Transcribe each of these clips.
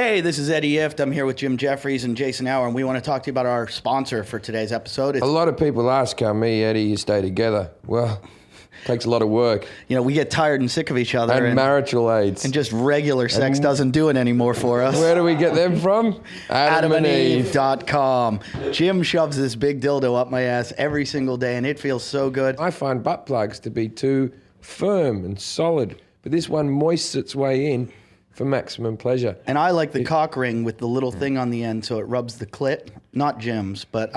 Hey, this is Eddie Ift. I'm here with Jim Jeffries and Jason Hour, and we want to talk to you about our sponsor for today's episode. A lot of people ask how me, Eddie, you stay together. Well, it takes a lot of work. You know, we get tired and sick of each other. And marital aids. And just regular sex doesn't do it anymore for us. Where do we get them from? AdamandEve.com. Jim shoves this big dildo up my ass every single day, and it feels so good. I find butt plugs to be too firm and solid, but this one moists its way in for maximum pleasure. And I like the cock ring with the little thing on the end so it rubs the clit. Not Jim's, but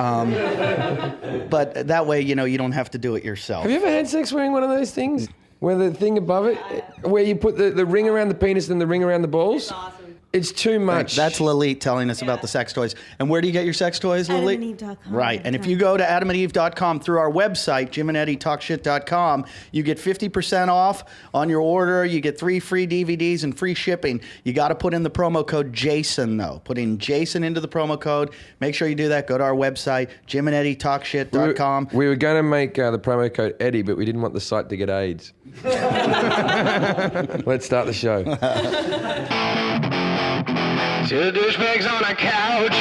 but that way, you know, you don't have to do it yourself. Have you ever had sex wearing one of those things? Where the thing above it, where you put the ring around the penis and the ring around the balls? It's awesome. It's too much. That's Lalit telling us about the sex toys. And where do you get your sex toys, Lalit? AdamandEve.com. Right. And if you go to AdamandEve.com through our website, JimandEddieTalkShit.com, you get 50% off on your order. You get 3 free DVDs and free shipping. You got to put in the promo code JASON, though. Put in JASON into the promo code. Make sure you do that. Go to our website, JimandEddieTalkShit.com. We were going to make the promo code Eddie, but we didn't want the site to get AIDS. Let's start the show. Two douchebags on a couch.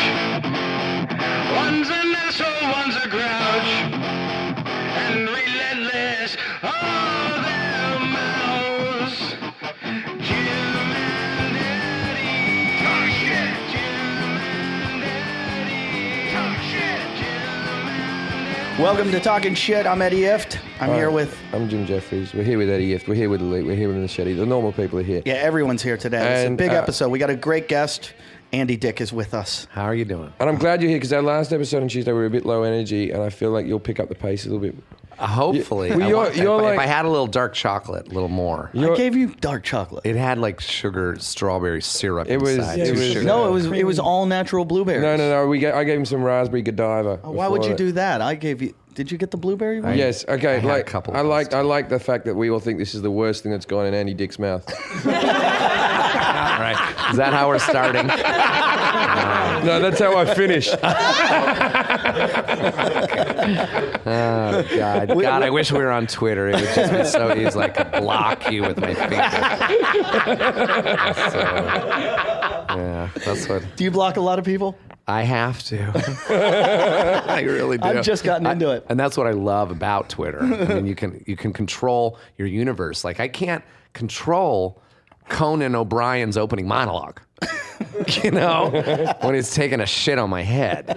One's an asshole, one's a grouch. And relentless, all their mouths. Jim and Eddie talk shit. Jim and Eddie talk shit. Jim and Eddie. Welcome to Talking Shit. I'm Eddie Ift. I'm here with... I'm Jim Jeffries. We're here with Eddie Ift. We're here with Elite. We're here with Machete. The normal people are here. Yeah, everyone's here today. It's a And, big episode. We got a great guest. Andy Dick is with us. How are you doing? And I'm glad you're here because our last episode on Tuesday we were a bit low energy, and I feel like you'll pick up the pace a little bit. Hopefully. Well, If I had a little dark chocolate, a little more. I gave you dark chocolate. It had like sugar, strawberry syrup It was- inside. it Too was- sugar. No, it was all natural blueberries. No. I gave him some raspberry Godiva. Why would you do that? I gave you... Did you get the blueberry one? Yes. Okay. I had a couple of those, I like the fact that we all think this is the worst thing that's gone in Andy Dick's mouth. All right. Is that how we're starting? No, that's how I finish. Oh, God. God, I wish we were on Twitter. It would just be so easy. I could block you with my finger. Yeah, that's what... Do you block a lot of people? I have to. I really do. I've just gotten into it. And that's what I love about Twitter. I mean, you can control your universe. Like, I can't control Conan O'Brien's opening monologue. You know, when he's taking a shit on my head.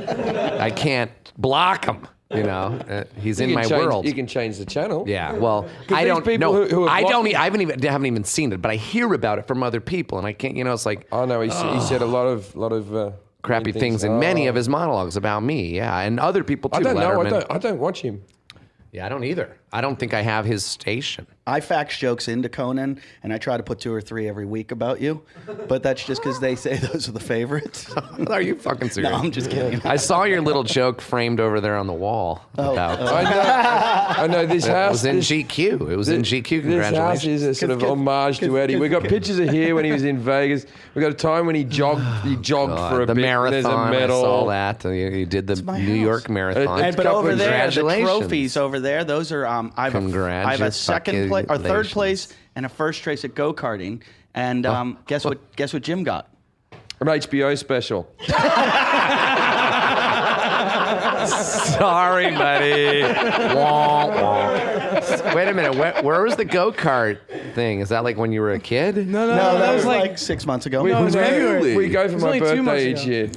I can't block him. You know, he's in my world. You can change the channel. Yeah, well, I these don't people know. who I have don't. blocked- I haven't even seen it, but I hear about it from other people, and I can't. You know, it's like Oh no, he said a lot of crappy mean things in many of his monologues about me. Yeah, and other people too. I don't know. Letterman. I don't watch him. Yeah, I don't either. I don't think I have his station. I fax jokes into Conan, and I try to put 2 or 3 every week about you. But that's just because they say those are the favorites. Are you fucking serious? No, I'm just kidding. I saw your little joke framed over there on the wall. About, I know this It house. was in this, GQ. It was in GQ. This house Congratulations. is a sort of homage to Eddie. We got pictures of here when he was in Vegas. We got a time when he jogged for a the bit. marathon. There's a medal. I saw that. You did the my New house. York Marathon. And, but over there, the Congratulations. trophies over there, those are I have a second place or third place and a first place at go-karting. And guess what Jim got? An HBO special. Sorry, buddy. Wah, wah. Wait a minute. Where was the go-kart thing? Is that like when you were a kid? No, that was like 6 months ago. We go It for was my only 2 birthday months each year.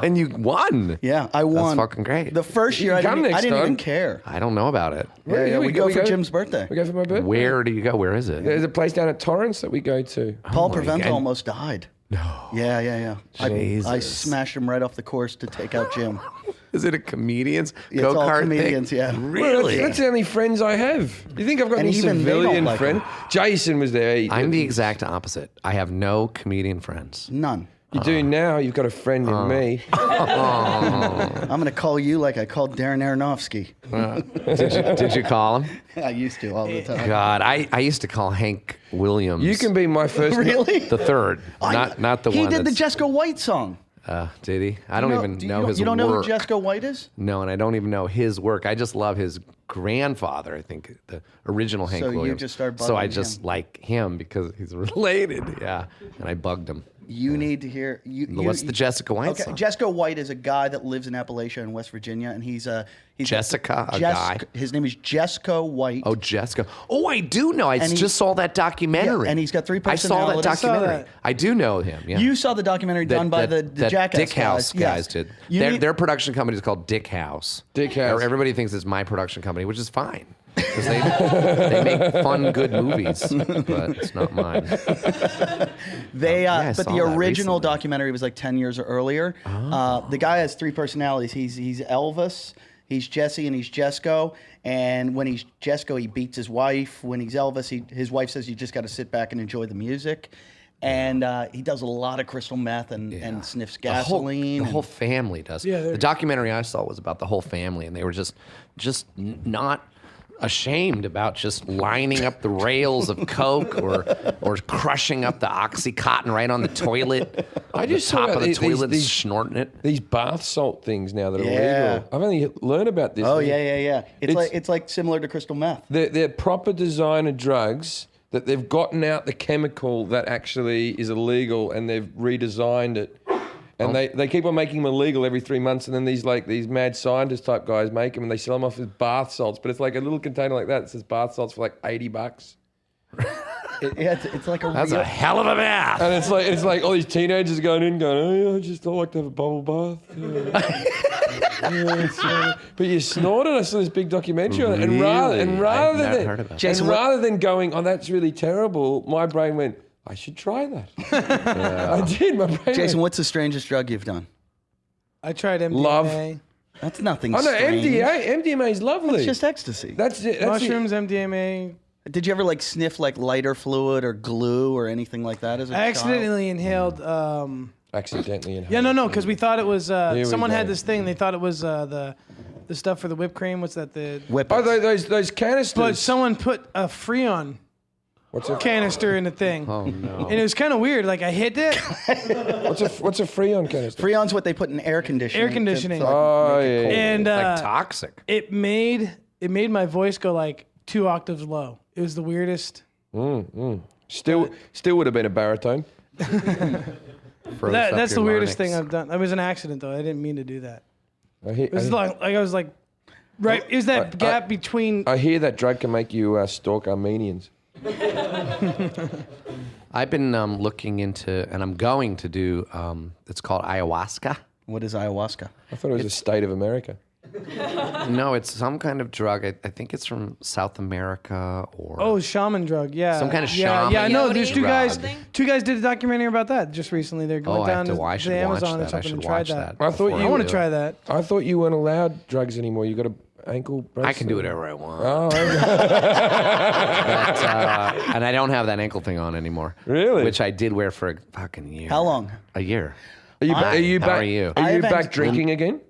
And you won. Yeah, I won. That's fucking great. The first year, I come didn't next even time. care. I don't know about it. Yeah, we go for Jim's birthday. We go for my birthday. Where do you go? Where is it? There's a place down at Torrance that we go to. Paul my Prevento God. almost died. No. Yeah. I Jesus. smashed him right off the course to take out Jim. Is it a comedian's It's all go-kart comedians, thing? yeah. Really? That's the only friends I have. You think I've got And any even they don't civilian like friend? him. Jason was there. I'm the exact opposite. I have no comedian friends. None. You do now. You've got a friend in me. I'm going to call you like I called Darren Aronofsky. Did you call him? I used to all the time. God, I used to call Hank Williams. You can be my first. Really? the third, not the he one. did the that's- Jessica White song. Did he? I don't even know his work. You don't know who Jessica White is? No, and I don't even know his work. I just love his grandfather. I think the original Hank So you Williams. just start So I bugging just him. like him because he's related. Yeah, and I bugged him. You need to hear. What's the Jessica White Okay, song? Jessica White is a guy that lives in Appalachia in West Virginia, and he's Jessica, a guy. His name is Jessica White. Oh, Jessica. Oh, I do know. I just saw that documentary. Yeah, and he's got 3 I saw that personalities. documentary. I saw that. I do know him. Yeah. You saw the documentary done by the that Jackass Dick House guys Yes. did. Their production company is called Dick House. Dick House. Everybody thinks it's my production company, which is fine. Because they make fun, good movies, but it's not mine. But I saw the that original recently. documentary was like 10 years earlier. The guy has 3 personalities. He's Elvis, he's Jesse, and he's Jesco. And when he's Jesco, he beats his wife. When he's Elvis, his wife says you just got to sit back and enjoy the music. And he does a lot of crystal meth and sniffs gasoline. The whole family does. Yeah, the documentary I saw was about the whole family, and they were just not ashamed about just lining up the rails of coke or crushing up the Oxycontin right on the toilet. I just top saw of the these- toilet, these- snorting it. These bath salt things now that are Yeah. illegal. I've only learned about this. Oh yeah. It's- It's like similar to crystal meth. They're proper designer drugs that they've gotten out the chemical that actually is illegal and they've redesigned it. And they keep on making them illegal every 3 months, and then these mad scientist type guys make them and they sell them off as bath salts. But it's like a little container like that says bath salts for like $80. It's like a That's real, a hell of a bath. And it's like all these teenagers going in going, oh yeah, I just like to have a bubble bath. But you snorted. I saw this big documentary on it, and Really? rather I've not heard about than it. rather than going, oh that's really terrible, my brain went, I should try that. I did. My brain. Jason, went, what's the strangest drug you've done? I tried MDMA. Love. That's nothing Oh no, strange. MDMA is lovely. It's just ecstasy. That's it. That's Mushrooms, MDMA. Did you ever like sniff like lighter fluid or glue or anything like that as a I child? accidentally inhaled. accidentally. Yeah, no, because we thought it was. we Someone had go. this thing. They thought it was the stuff for the whipped cream. What's that? Whip Oh, it. those canisters. But someone put a Freon What's a canister in the thing. Oh no. And it was kind of weird. Like I hit it. what's a Freon canister? Freon's what they put in air conditioning. Air conditioning. Oh yeah. And Like toxic. it made my voice go like 2 octaves low. It was the weirdest. Still would have been a baritone. That's the weirdest thing I've done. It was an accident though. I didn't mean to do that. It was like I was like, right. It was that gap between. I hear that drug can make you stalk Armenians. I've been looking into, and I'm going to do. It's called ayahuasca. What is ayahuasca? I thought it was a state of America. No, it's some kind of drug. I think it's from South America or. Oh, shaman drug. Yeah. Some kind of Yeah, shaman no, there's two drug. guys. Two guys did a documentary about that just recently. They're going Oh, I down have to. to I should the watch Amazon or that. I something should and tried watch that. that. I thought before you I want do to it. try that. I thought you weren't allowed drugs anymore. You got an ankle bracelet. I can do whatever I want. Oh, okay. But, and I don't have that ankle thing on anymore. Really? Which I did wear for a fucking year. How long? A year. Are you How back? are you? Are you I've back drinking again?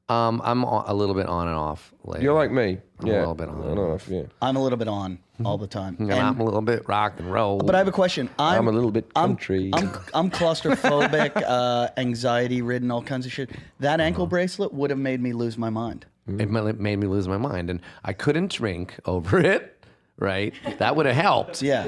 I'm a little bit on and off lately. You're like me. I'm Yeah. a little bit on. I don't know if yeah. I'm a little bit on all the time. And I'm a little bit rock and roll. But I have a question. I'm a little bit country. I'm claustrophobic, anxiety ridden, all kinds of shit. That ankle bracelet would have made me lose my mind. It made me lose my mind, and I couldn't drink over it. Right? That would have helped. Yeah.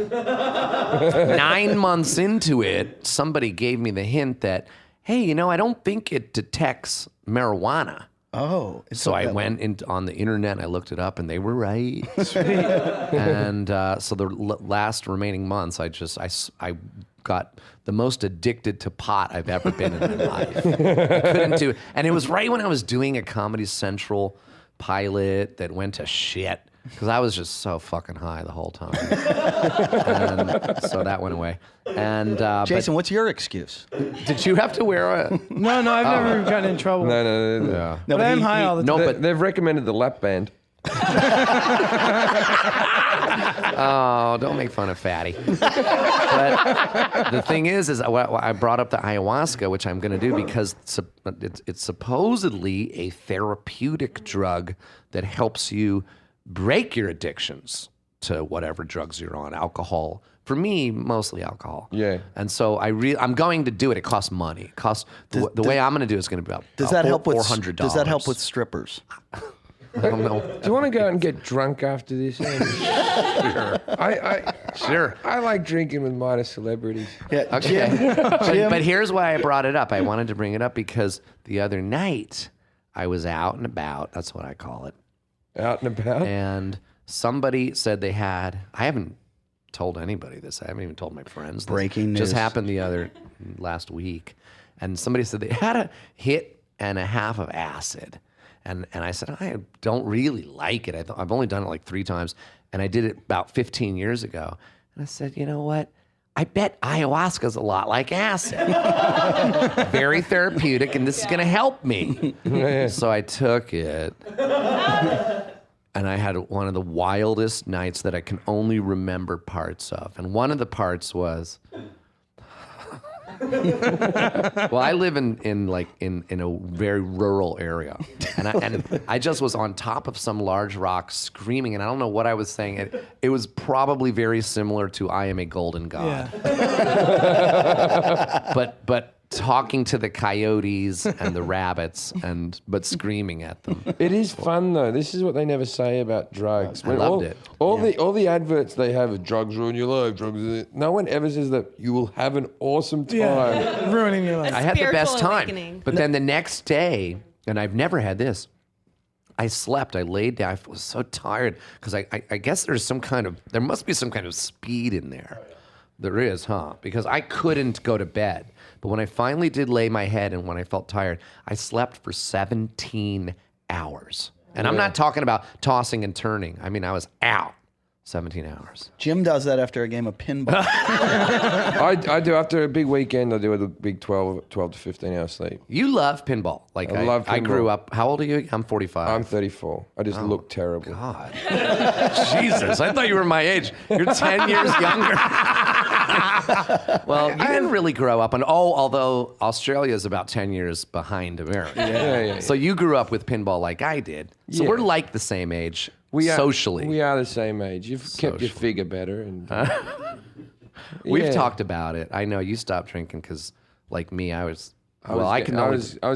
9 months into it, somebody gave me the hint that, hey, I don't think it detects marijuana. Oh. So I went on the internet and I looked it up, and they were right. And so the last remaining months, I got the most addicted to pot I've ever been in my life. I couldn't do, and it was right when I was doing a Comedy Central pilot that went to shit because I was just so fucking high the whole time. And so that went away. And Jason, what's your excuse? but did you have to wear a? No, I've never gotten in trouble. No. Yeah. No, But I'm high all the time. No, but They've recommended the lap band. Oh, don't make fun of Fatty. But the thing is I brought up the ayahuasca, which I'm going to do because it's supposedly a therapeutic drug that helps you break your addictions to whatever drugs you're on, alcohol. For me, mostly alcohol. Yeah. And so I'm going to do it. It costs money. It costs the way I'm going to do it is going to be about Does that help with $400. Does that help with strippers? I don't know. Do you want to go out and get drunk after this? Sure. I like drinking with minor celebrities. Yeah, Okay. Jim, But here's why I brought it up. I wanted to bring it up because the other night I was out and about. That's what I call it. Out and about. And somebody said they had, I haven't told anybody this. I haven't even told my friends this. Breaking Just news. happened last week. And somebody said they had a hit and a half of acid. And I said, I don't really like it. I've only done it like 3 times. And I did it about 15 years ago. And I said, you know what? I bet ayahuasca's a lot like acid. Very therapeutic, and this is going to help me. So I took it. And I had one of the wildest nights that I can only remember parts of. And one of the parts was, well, I live in a very rural area, and I just was on top of some large rock screaming, and I don't know what I was saying. It was probably very similar to "I am a golden god," but talking to the coyotes and the rabbits, but screaming at them. It is fun though. This is what they never say about drugs. I loved it. All the adverts they have of drugs ruin your life. Drugs. No one ever says that you will have an awesome time. Yeah, ruining your life. I had the best Spiritual time. awakening. But then the next day, and I've never had this, I slept. I laid down. I was so tired because I guess there must be some kind of speed in there. There is, huh? Because I couldn't go to bed. But when I finally did lay my head and when I felt tired, I slept for 17 hours. And I'm not talking about tossing and turning. I mean, I was out 17 hours. Jim does that after a game of pinball. I do after a big weekend. I do a big 12 to 15 hour sleep. You love pinball. Like I love I grew pinball. up. How old are you? I'm 45. I'm 34. I just look terrible. God. Jesus, I thought you were my age. You're 10 years younger. Well, you didn't really grow up although Australia is about 10 years behind America. Yeah. So you grew up with pinball like I did. So Yeah. we're like the same age socially. We are the same age. You've kept your figure better. And We've Yeah. talked about it. I know you stopped drinking because, like me, I was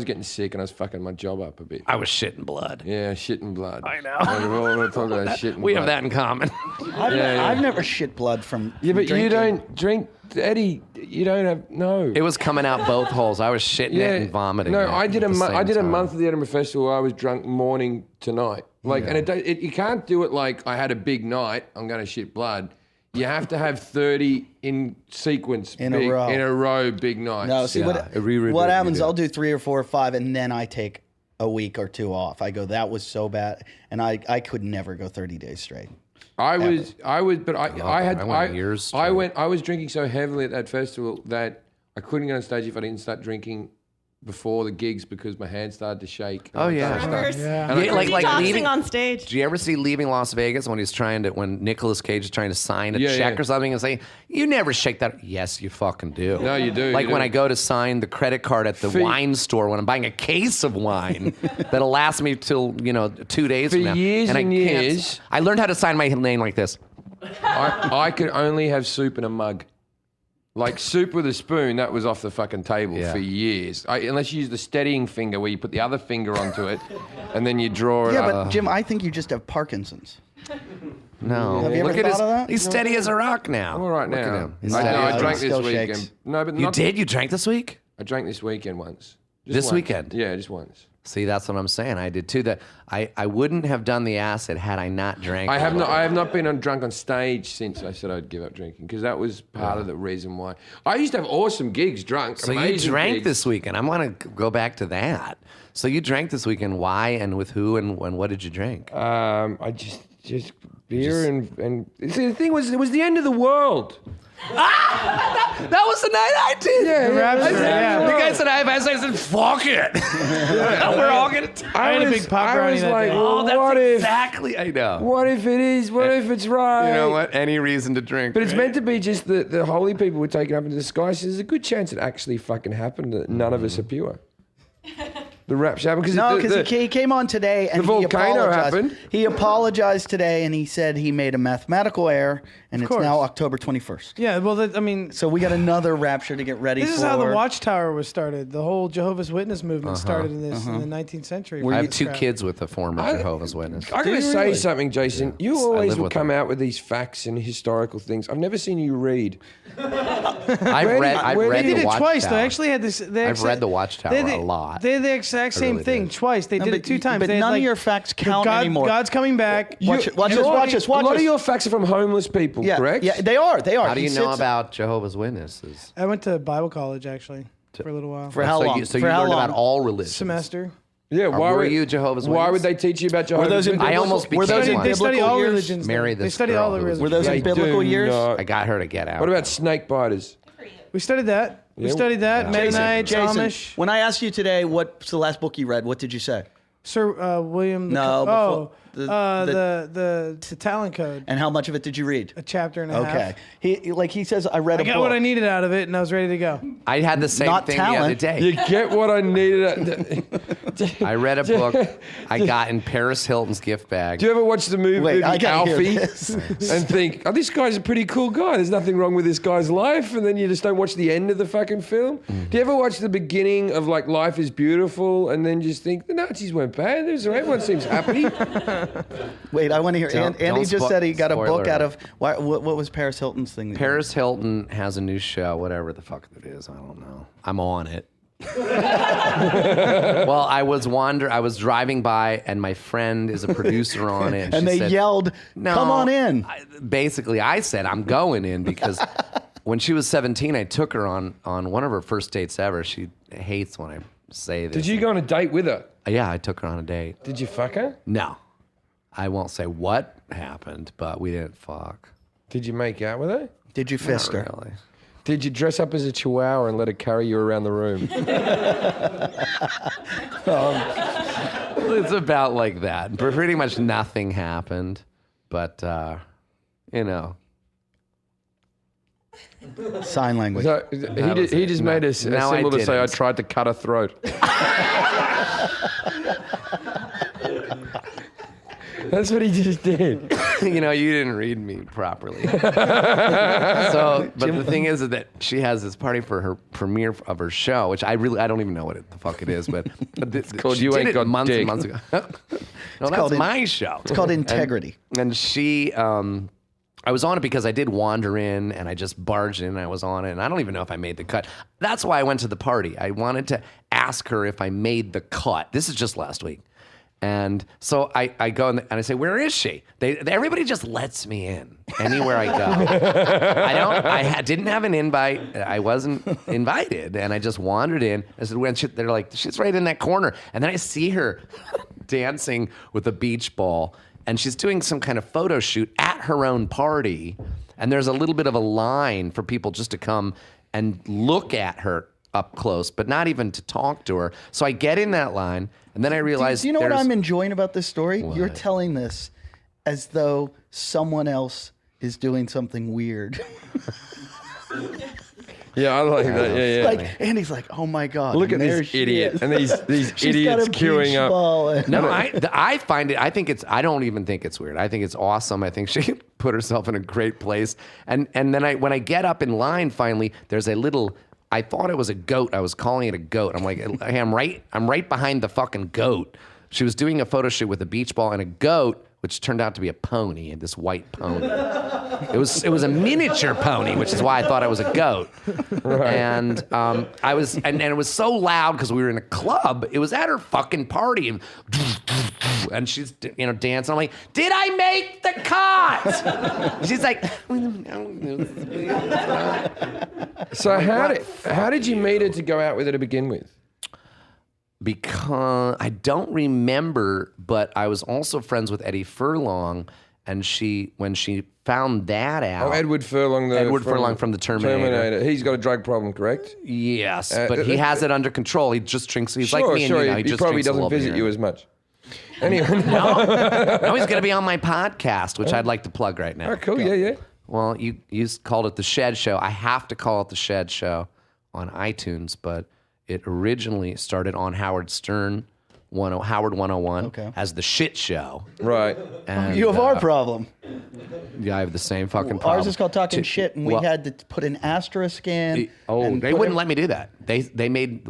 getting sick and I was fucking my job up a bit. I was shitting blood. Yeah, shit and blood. I know. We're all talking about shit and We blood. have that in common. I've never shit blood from Yeah, but drinking. you don't drink, Eddie. You don't have no. It was coming out both holes. I was shitting it and vomiting. No, it I did at the I same did a time. month at the Edinburgh Festival. I was drunk morning to night. And you can't do it like I had a big night. I'm going to shit blood. You have to have 30 in sequence In a row. big nights. No, see Yeah, what happens? I'll do 3 or 4 or 5, and then I take a week or 2 off. I go, that was so bad, and I could never go 30 days straight. I was, but I went years I was drinking so heavily at that festival that I couldn't get on stage if I didn't start drinking before the gigs because my hands started to shake. Oh, yeah. Remembers Yeah, I like detoxing leaving on stage. Do you ever see Leaving Las Vegas when when Nicolas Cage is trying to sign a check or something and say, you never shake that? Yes, you fucking do. No, you do. Like you when do. I go to sign the credit card at the wine store when I'm buying a case of wine that'll last me till 2 days For from now. years and I can't- years. I learned how to sign my name like this. I could only have soup in a mug. Like soup with a spoon, that was off the fucking table Yeah. for years. Unless you use the steadying finger where you put the other finger onto it and then you draw it Yeah, up. but Jim, I think you just have Parkinson's. No. Have you ever Look at thought his, of that? He's steady as a rock now. I'm all right Look now. at him. He's No, steady I as a drank rock. this Still weekend. shakes. No, but You not, did? You drank this week? I drank this weekend once. Just This once. weekend? Yeah, just once. See, that's what I'm saying. I did too. That I wouldn't have done the acid had I not drank. I it. have not been drunk on stage since I said I'd give up drinking because that was part of the reason why. I used to have awesome gigs drunk. So you amazing drank gigs. this weekend. I want to go back to that. So you drank this weekend. Why and with who and what did you drink? I just beer and see, the thing was it was the end of the world. That was the night I did. Yeah, The guy said I have acid. I said, fuck it. We're all gonna. I had a big pop I brownie was that like, day. well, Oh, that's what if? exactly. I know. What if it is? What if it's right? You know what? Any reason to drink. But it's meant to be just that the holy people were taken up into the sky. So there's a good chance it actually fucking happened. That none of us are pure. The rapture happened? No, because he came on today and the volcano apologized. happened. He apologized today and he said he made a mathematical error and it's course. now October 21st. Yeah, well, I mean, So we got another rapture to get ready for. this is how the Watchtower was started. The whole Jehovah's Witness movement started in the 19th century. I have 2 kids with a former Jehovah's Witness. I gotta say something, Jason. You always live would with come them. out with these facts and historical things. I've never seen you read. I've read They did the it twice. Watchtower. They actually had this. I've read the Watchtower a lot. They did the exact same really thing did. twice. They did it 2 times. But They had, none like, of your facts count anymore. God's coming back. Watch this. A lot of your facts are from homeless people, Yeah, correct? yeah, they are. They are. How do He you know sits- about Jehovah's Witnesses? I went to Bible college actually for a little while. For how long? So For you how learned long? about all religions. Semester. Yeah, why were would you Jehovah's Why Witness? would they teach you about Jehovah's those in Witness? I almost Were those became in one. They study biblical all years? religions. Marry They this study girl all the who was- religions. Were those in They biblical do years? not. I got her to get out. What about snake biters? We studied that. We Yeah. studied that. Jason, Mennonites, Jason, Amish. when I asked you today what's the last book you read, what did you say? Sir William. No, before- the Talon Code. And how much of it did you read? A chapter and a half. Okay. He says I read I a got book. what I needed out of it, and I was ready to go. I had the same Not thing the other talent. day. You get what I needed. I read a book I got in Paris Hilton's gift bag. Do you ever watch the movie Wait, I gotta hear Alfie this. and think, oh, this guy's a pretty cool guy. There's nothing wrong with this guy's life. And then you just don't watch the end of the fucking film. Do you ever watch the beginning of like Life is Beautiful and then just think, the Nazis weren't bad. Everyone seems happy. Wait, I want to hear. Don't- Andy don't just spo- said he got a spoiler book out alert. of. What was Paris Hilton's thing? Paris Hilton has a new show, whatever the fuck it is. I don't know. I'm on it. Well, I was driving by, and my friend is a producer on it, And she they said, yelled, "No, "Come on in!" Basically, I said I'm going in because when she was 17, I took her on one of her first dates ever. She hates when I say this. Did you go on a date with her? Yeah, I took her on a date. Did you fuck her? No, I won't say what happened, but we didn't fuck. Did you make out with her? Did you fist her? Really. Did you dress up as a chihuahua and let her carry you around the room? It's about like that. Pretty much nothing happened, but you know. Sign language. So, he just made a No, I symbol to say, I didn't. tried to cut her throat. That's what he just did. You know, you didn't read me properly. But the thing is that she has this party for her premiere of her show, which I don't even know what the fuck it is, but it's called You Ain't Got months Dick. and months ago. No, that's called my show. It's called Integrity. And she, I was on it because I did wander in and I just barged in and I was on it. And I don't even know if I made the cut. That's why I went to the party. I wanted to ask her if I made the cut. This is just last week. And so I go and I say, where is she? Everybody just lets me in anywhere I go. I didn't have an invite. I wasn't invited. And I just wandered in. I said, they're like, she's right in that corner. And then I see her dancing with a beach ball. And she's doing some kind of photo shoot at her own party. And there's a little bit of a line for people just to come and look at her up close, but not even to talk to her. So I get in that line, and then I realize Do you know what there's- I'm enjoying about this story? You're telling this as though someone else is doing something weird. Yeah, I like that. Yeah, yeah. Like Andy's like, oh my god, Look at and there this she idiot. is. And these She's idiots got a queuing beach up. ball and- No, I find it. I think it's. I don't even think it's weird. I think it's awesome. I think she put herself in a great place. And then when I get up in line, finally, there's a little. I thought it was a goat. I was calling it a goat. I'm like, hey, I'm right behind the fucking goat. She was doing a photo shoot with a beach ball and a goat, which turned out to be a pony, this white pony. It was a miniature pony, which is why I thought it was a goat. Right. And I was, and it was so loud because we were in a club. It was at her fucking party, and she's dancing. I'm like, did I make the cut? She's like, So how did you meet her to go out with her to begin with? because I don't remember, but I was also friends with Eddie Furlong, and when she found that out. Oh, Edward Furlong. From the Terminator. He's got a drug problem, correct? Yes, but he has it under control. He just drinks. He's like me and you now. He just probably drinks a doesn't little visit beer. you as much. Anyway. No, he's going to be on my podcast, which I'd like to plug right now. Oh, cool. Yeah. Well, you called it The Shed Show. I have to call it The Shed Show on iTunes, but It originally started on Howard Stern, Howard 101, as the shit show. Right. And, You have our problem. Yeah, I have the same fucking problem. Ours is called Talking Shit, and we had to put an asterisk in. They wouldn't let me do that.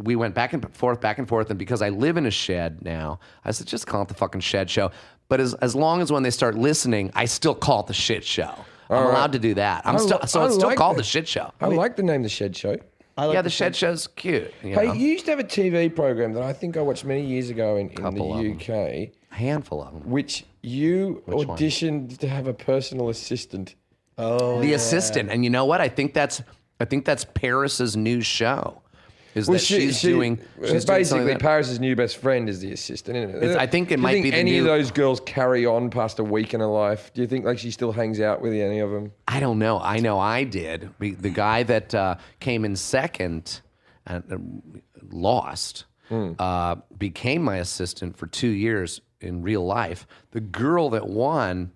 We went back and forth, and because I live in a shed now, I said, just call it the fucking Shed Show. But as long as when they start listening, I still call it the Shit Show. I'm allowed to do that. It's still called the Shit Show. I like the name The Shed Show. The Shed Show's cute. You know? Hey, you used to have a TV program that I think I watched many years ago in the UK. A handful of them. Which you auditioned to have a personal assistant. Oh, the assistant. And you know what? I think that's Paris's new show. She's doing basically Paris's new best friend is the assistant, isn't it? I think it might be any of those girls carry on past a week in her life? Do you think like she still hangs out with any of them? I don't know. I know I did. The guy that came in second and lost became my assistant for 2 years in real life. The girl that won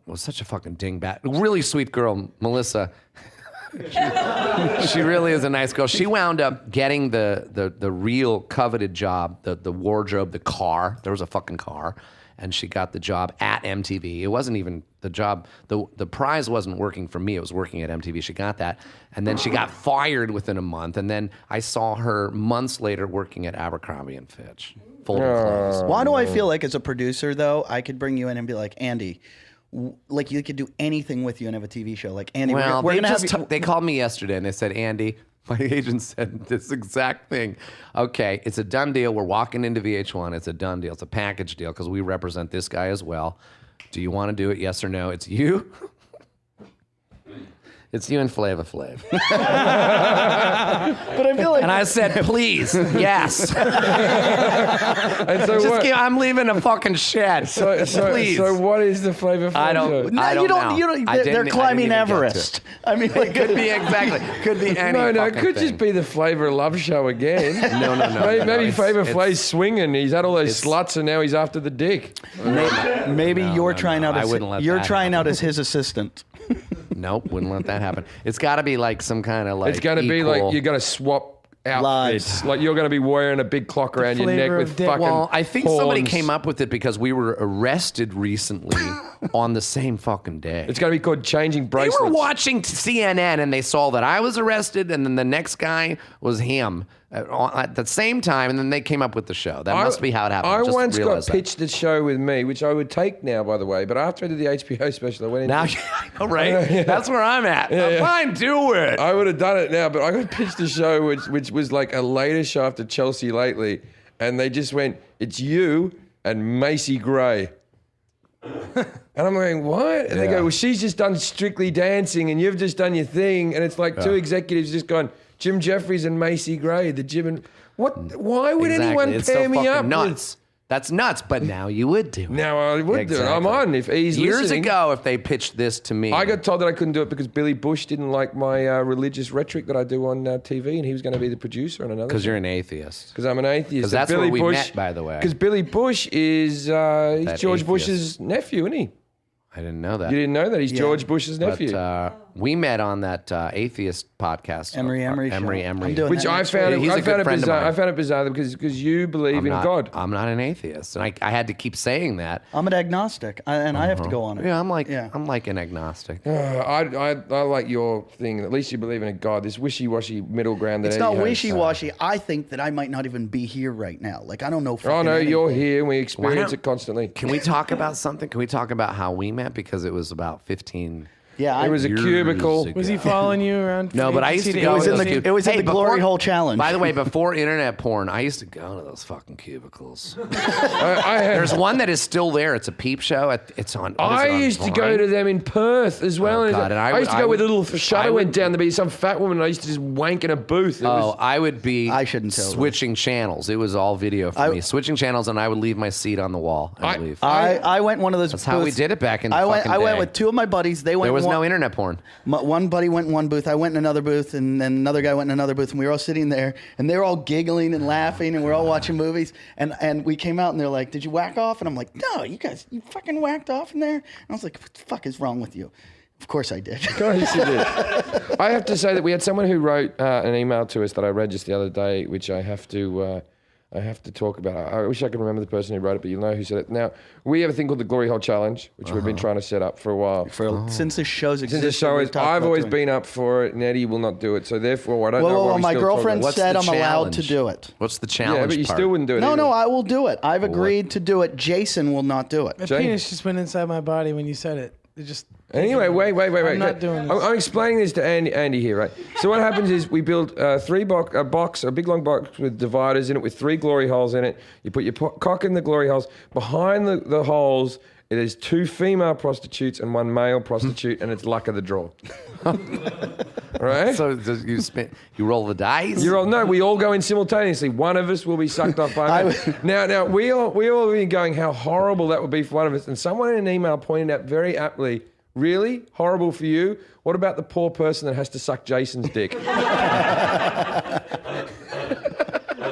was such a fucking dingbat. Really sweet girl, Melissa. She really is a nice girl. She wound up getting the real coveted job, the wardrobe, the car. There was a fucking car. And she got the job at MTV. It wasn't even the job. The prize wasn't working for me. It was working at MTV. She got that. And then she got fired within a month. And then I saw her months later working at Abercrombie & Fitch. Folding clothes. Why do I feel like as a producer, though, I could bring you in and be like, Andy, like you could do anything with you and have a TV show. Like, Andy, well, we're gonna they called me yesterday and they said, Andy, my agent said this exact thing. Okay, it's a done deal. We're walking into VH1. It's a done deal. It's a package deal because we represent this guy as well. Do you want to do it? Yes or no? It's you. It's you and Flava Flav. But I feel like... And I said, please, yes. And so I'm leaving a fucking shed. Please. So what is the Flava Flav? I don't know. They're climbing Everest. I mean, like, could be exactly. Could be any No, it could just be the Flava Love Show again. No. Maybe Flava Flav's swinging. He's had all those sluts and now he's after the dick. Maybe you're trying out as his assistant. Nope, wouldn't let that happen. It's got to be like some kind of like. It's got to be like you got to swap outfits. Like you're going to be wearing a big clock around your neck with fucking. Well, I think horns. somebody came up with it because we were arrested recently on the same fucking day. It's going to be called changing bracelets. They were watching CNN and they saw that I was arrested, and then the next guy was him at the same time, and then they came up with the show. That must be how it happened. I once got pitched a show with me, which I would take now, by the way. But after I did the HBO special, I went into... Now, right? Yeah. That's where I'm at. Fine, do it. I would have done it now, but I got pitched a show which was like a later show after Chelsea Lately, and they just went, it's you and Macy Gray. And I'm going, what? And they go, well, she's just done Strictly Dancing and you've just done your thing. And it's like two executives just gone, Jim Jeffries and Macy Gray, the Jim and... What? Why would anyone pair me up? Nuts. That's nuts, but now you would do it. Now I would do it. I'm on. If he's Years listening. ago, if they pitched this to me... I got told that I couldn't do it because Billy Bush didn't like my religious rhetoric that I do on TV, and he was going to be the producer on another Because show. you're an atheist. Because I'm an atheist. Because that's Billy where we Bush, met, by the way. Because Billy Bush is George Bush's nephew, isn't he? I didn't know that. You didn't know that? He's George Bush's nephew. But, we met on that atheist podcast. Emery show. Which I found it bizarre because you believe in God. I'm not an atheist. And I had to keep saying that. I'm an agnostic, and I have to go on it. Yeah, I'm like an agnostic. I like your thing. At least you believe in a God. This wishy-washy middle ground. It's not wishy-washy. I think that I might not even be here right now. Like, I don't know. Oh, no, you're here, and we experience it constantly. Can we talk about something? Can we talk about how we met? Because it was about 15 Yeah, it was a cubicle. ago. Was he following you aund? No, but I used to go. It was in the Glory Hole Challenge. By the way, before internet porn, I used to go to those fucking cubicles. I There's one that is still there. It's a peep show. It's on. I used to go to them in Perth as well. Oh, God, and I used to go with a little shutter went down. There'd be some fat woman. And I used to just wank in a booth. I would be. I shouldn't tell switching channels. It was all video for me. Switching channels, and I would leave my seat on the wall and leave. I went one of those. That's how we did it back in the I went with two of my buddies. They went. There was no internet porn. One buddy went in one booth. I went in another booth, and then another guy went in another booth, and we were all sitting there, and they were all giggling and laughing, and we're all watching movies, and we came out, and they're like, "Did you whack off?" And I'm like, "No, you guys, you fucking whacked off in there." And I was like, "What the fuck is wrong with you?" Of course I did. Of course you did. I have to say that we had someone who wrote an email to us that I read just the other day, which I have to talk about. I wish I could remember the person who wrote it, but you'll know who said it. Now, we have a thing called the Glory Hole Challenge, which we've been trying to set up for a while. Since this show's existed. Since the show is, I've always been up for it, and Eddie will not do it. So therefore, I don't know why we my still girlfriend talk about said What's I'm the allowed to challenge? do it. What's the it. challenge? Yeah, but you part? still wouldn't do it. No, either. no, I will do it. I've agreed to do it. Jason will not do it. My Jane. penis just went inside my body when you said it. It just. Anyway, wait. I'm not doing this. I'm explaining this to Andy here, right? So what happens is we build a big long box with dividers in it with 3 glory holes in it. You put your cock in the glory holes. Behind the holes, there's 2 female prostitutes and 1 male prostitute, and it's luck of the draw. Right? So you roll the dice? No, we all go in simultaneously. One of us will be sucked off by a man. Now we all have been going how horrible that would be for one of us. And someone in an email pointed out very aptly, really horrible for you. What about the poor person that has to suck Jason's dick?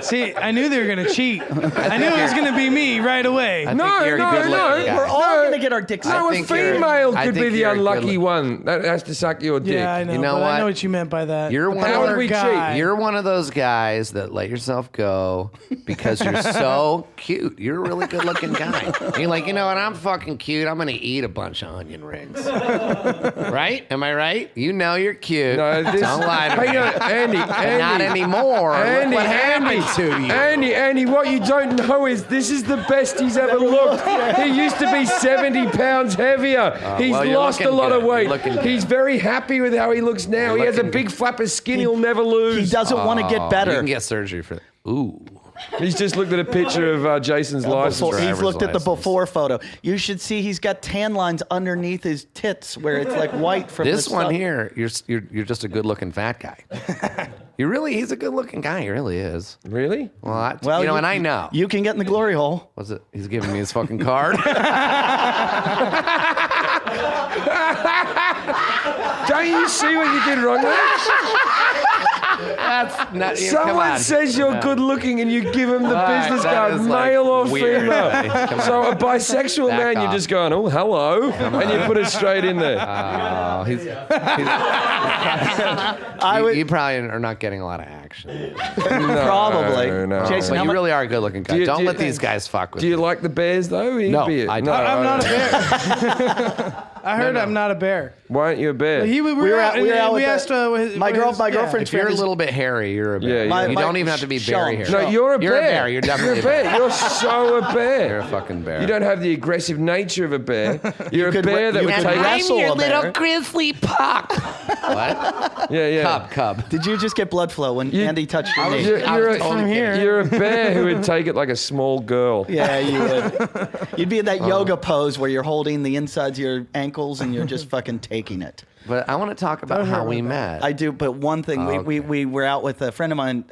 See, I knew they were gonna cheat. I knew it was gonna be me right away. I think you're a good-looking guy. We're all going to get our dicks No, sucked. a female I could think be the you're a unlucky good one that has to suck your dick. Yeah, I know. You know but I know what? what you meant by that. You're The one of poor How would we cheat? guy. You're one of those guys that let yourself go because you're so cute. You're a really good looking guy. And you're like, you know what? I'm fucking cute. I'm going to eat a bunch of onion rings. Right? Am I right? You know you're cute. No, this, Don't lie to me. Hang on, Andy. Not anymore. Look what happened to you. Andy, what you don't know is this is the best he's ever looked. He used to be 70 pounds heavier. He's well, you're lost a looking lot of good. weight. You're looking good. He's very happy with how he looks now. You're He has a looking big flap of skin he'll never He lose. doesn't want to get You better. can get surgery for that. Ooh. He's just looked at a picture of Jason's license. Driver's He's looked at the license. before photo. You should see he's got tan lines underneath his tits where it's like white from This the one sun. here, you're just a good looking fat guy. He's a good looking guy. He really is. Really? Well, Well, and I know. You can get in the glory hole. What's it? He's giving me his fucking card. Don't you see what you did wrong there? That's not. Come Someone on. says you're good looking and you give him the Alright, business that card, is, like, male or weird, buddy. female. Come So on. a bisexual Back man, you're off. just going, oh, hello, and you put it straight in there. Oh, you probably are not getting a lot of action. Probably. no. Jason, But how you mu- really are a good looking guy. Do you- Don't do you- let these guys fuck with Do you you. like the bears though? Eat No, beer? I don't. I'm not a bear. I heard no. I'm not a bear. Why aren't you a bear? We were out we were out with asked my my girlfriend's If you're a friend is- little bit hairy, you're a bear. Yeah, you My- don't even have to be Sean. very hairy. No, you're a You're bear. a bear. You're definitely a bear. You're so a bear. You're a fucking bear. You don't have the aggressive nature of a bear. You're a could bear re- that you would could take. wrestle a bear. grizzly pup. What? Yeah. Cub. Did you just get blood flow when Andy touched your knee? You're from here. You're a bear who would take it like a small girl. Yeah, you would. You'd be in that yoga pose where you're holding the insides of your ankles and you're just fucking taking it. But I want to talk about how we met. I do, but one thing, we were out with a friend of mine,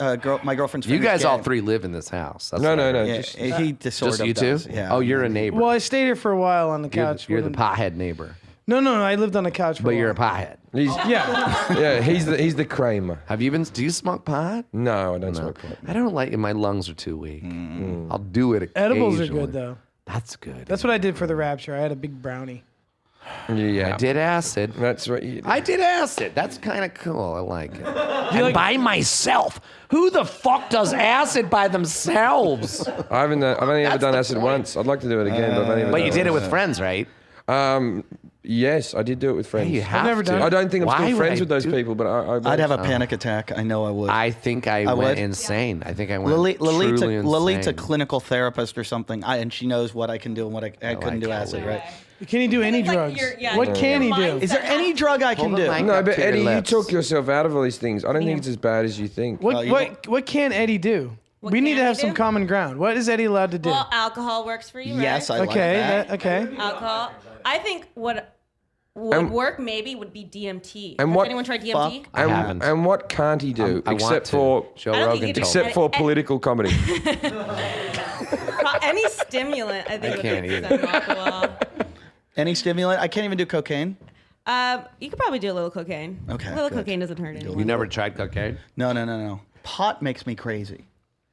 my girlfriend's friend. You guys all Gay. three live in this house. That's No, what no, I no. heard. Yeah, Just- he sort Just of you two? does, Yeah. Oh, you're a neighbor. Well, I stayed here for a while on the couch. You're the pothead neighbor. No, I lived on the couch for But a you're a while. pothead. He's, Yeah. he's the Kramer. Have you been? Do you smoke pot? No, I don't smoke pot. I don't like it. My lungs are too weak. I'll do it Edibles are occasionally. good, though. That's good. That's what I did for the rapture. I had a big brownie. Yeah, I did acid. That's what you. I did acid. That's kind of cool. I like it. And like- by myself. Who the fuck does acid by themselves? I've only ever That's done the acid point. once. I'd like to do it again, but I've only ever But done you did it with once. friends, right? Yes, I did do it with friends. You have never to. done it. I don't think I'm Why still would friends I with those do- people, but I I'd have a panic attack. I know I would. I think I would. went insane. I think I went Lilit's truly insane. Lilit's a clinical therapist or something, and she knows what I can do and what I couldn't like do how acid, we- right? Can he do any It's like drugs? your- yeah, What your can he do? mindset Is there any drug I can Hold the do? mic No, up but to your Eddie, you lips. took yourself out of all these things. I don't think it's as bad as you think. What can Eddie do? What We need can to he have some do? common ground. What is Eddie allowed to do? Well, alcohol works for you, right? Yes, I like okay, that. okay. Alcohol. I think what would work maybe would be DMT. And Has what- anyone tried DMT? I haven't. And what can't he do I want except to. for Joe I don't think Rogan you told could- me. except for political comedy? Any stimulant, I think, would can't be either. send off the wall. Any stimulant? I can't even do cocaine. You could probably do a little cocaine. Okay, A little good. cocaine doesn't hurt anyone. You never tried cocaine? No. Pot makes me crazy.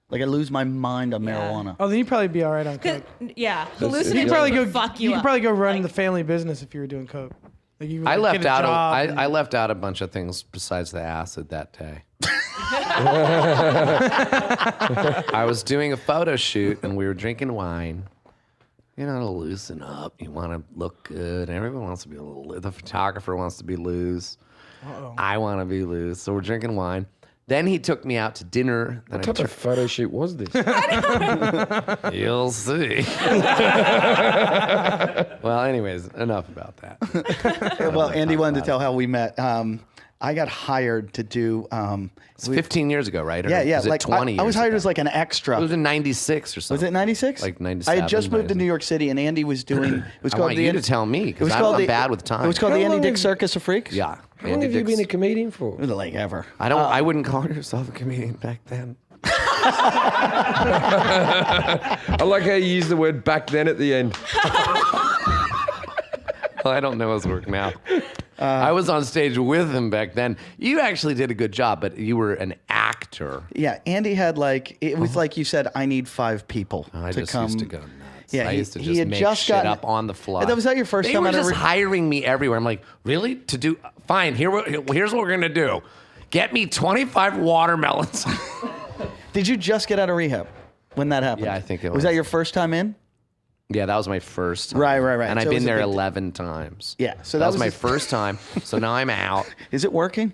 Like I lose my mind on marijuana. Oh, then you'd probably be all right on 'Cause- coke. Yeah, You You hallucinogens could probably would go. fuck You you could up. probably go run Like, the family business if you were doing coke. Like you I would left get a out. job I left out a bunch of things besides the acid that day. I was doing a photo shoot and we were drinking wine. You know, to loosen up. You want to look good. Everyone wants to be a little. The photographer wants to be loose. I want to be loose. So we're drinking wine. Then he took me out to dinner. What type of photo shoot was this? You'll see. Well, anyways, enough about that. Well, Andy wanted to tell how we met. I got hired to do. It's 15 years ago, right? Or Yeah. was it Like 20 I was years hired ago? as like an extra. It was in 96 or something. Was it 96? Like 97. I had just moved to New York City, and Andy was doing. It was I called want the. you to tell me, It was because called I'm bad with time. It was called How the Andy long Dick have- Circus of Freaks. Yeah. How long have you been a comedian for? Like ever. I wouldn't call yourself a comedian back then. I like how you use the word back then at the end. Well, I don't know his work now. I was on stage with him back then. You actually did a good job, but you were an actor. Yeah, Andy had like it was like you said. I need 5 people I to just come. used to go nuts. Yeah, I he- used to he just had make just shit gotten- up on the fly. Was that your first they time were at a just re- hiring me everywhere. I'm like, really? To do? Fine. Here's what we're gonna do. Get me 25 watermelons. Did you just get out of rehab when that happened? Yeah, I think it Was was. that your first time in? Yeah, that was my first time. Right. And So I've it was been a there big- 11 times. Yeah, so that that was was my a- first time. So now I'm out. Is it working?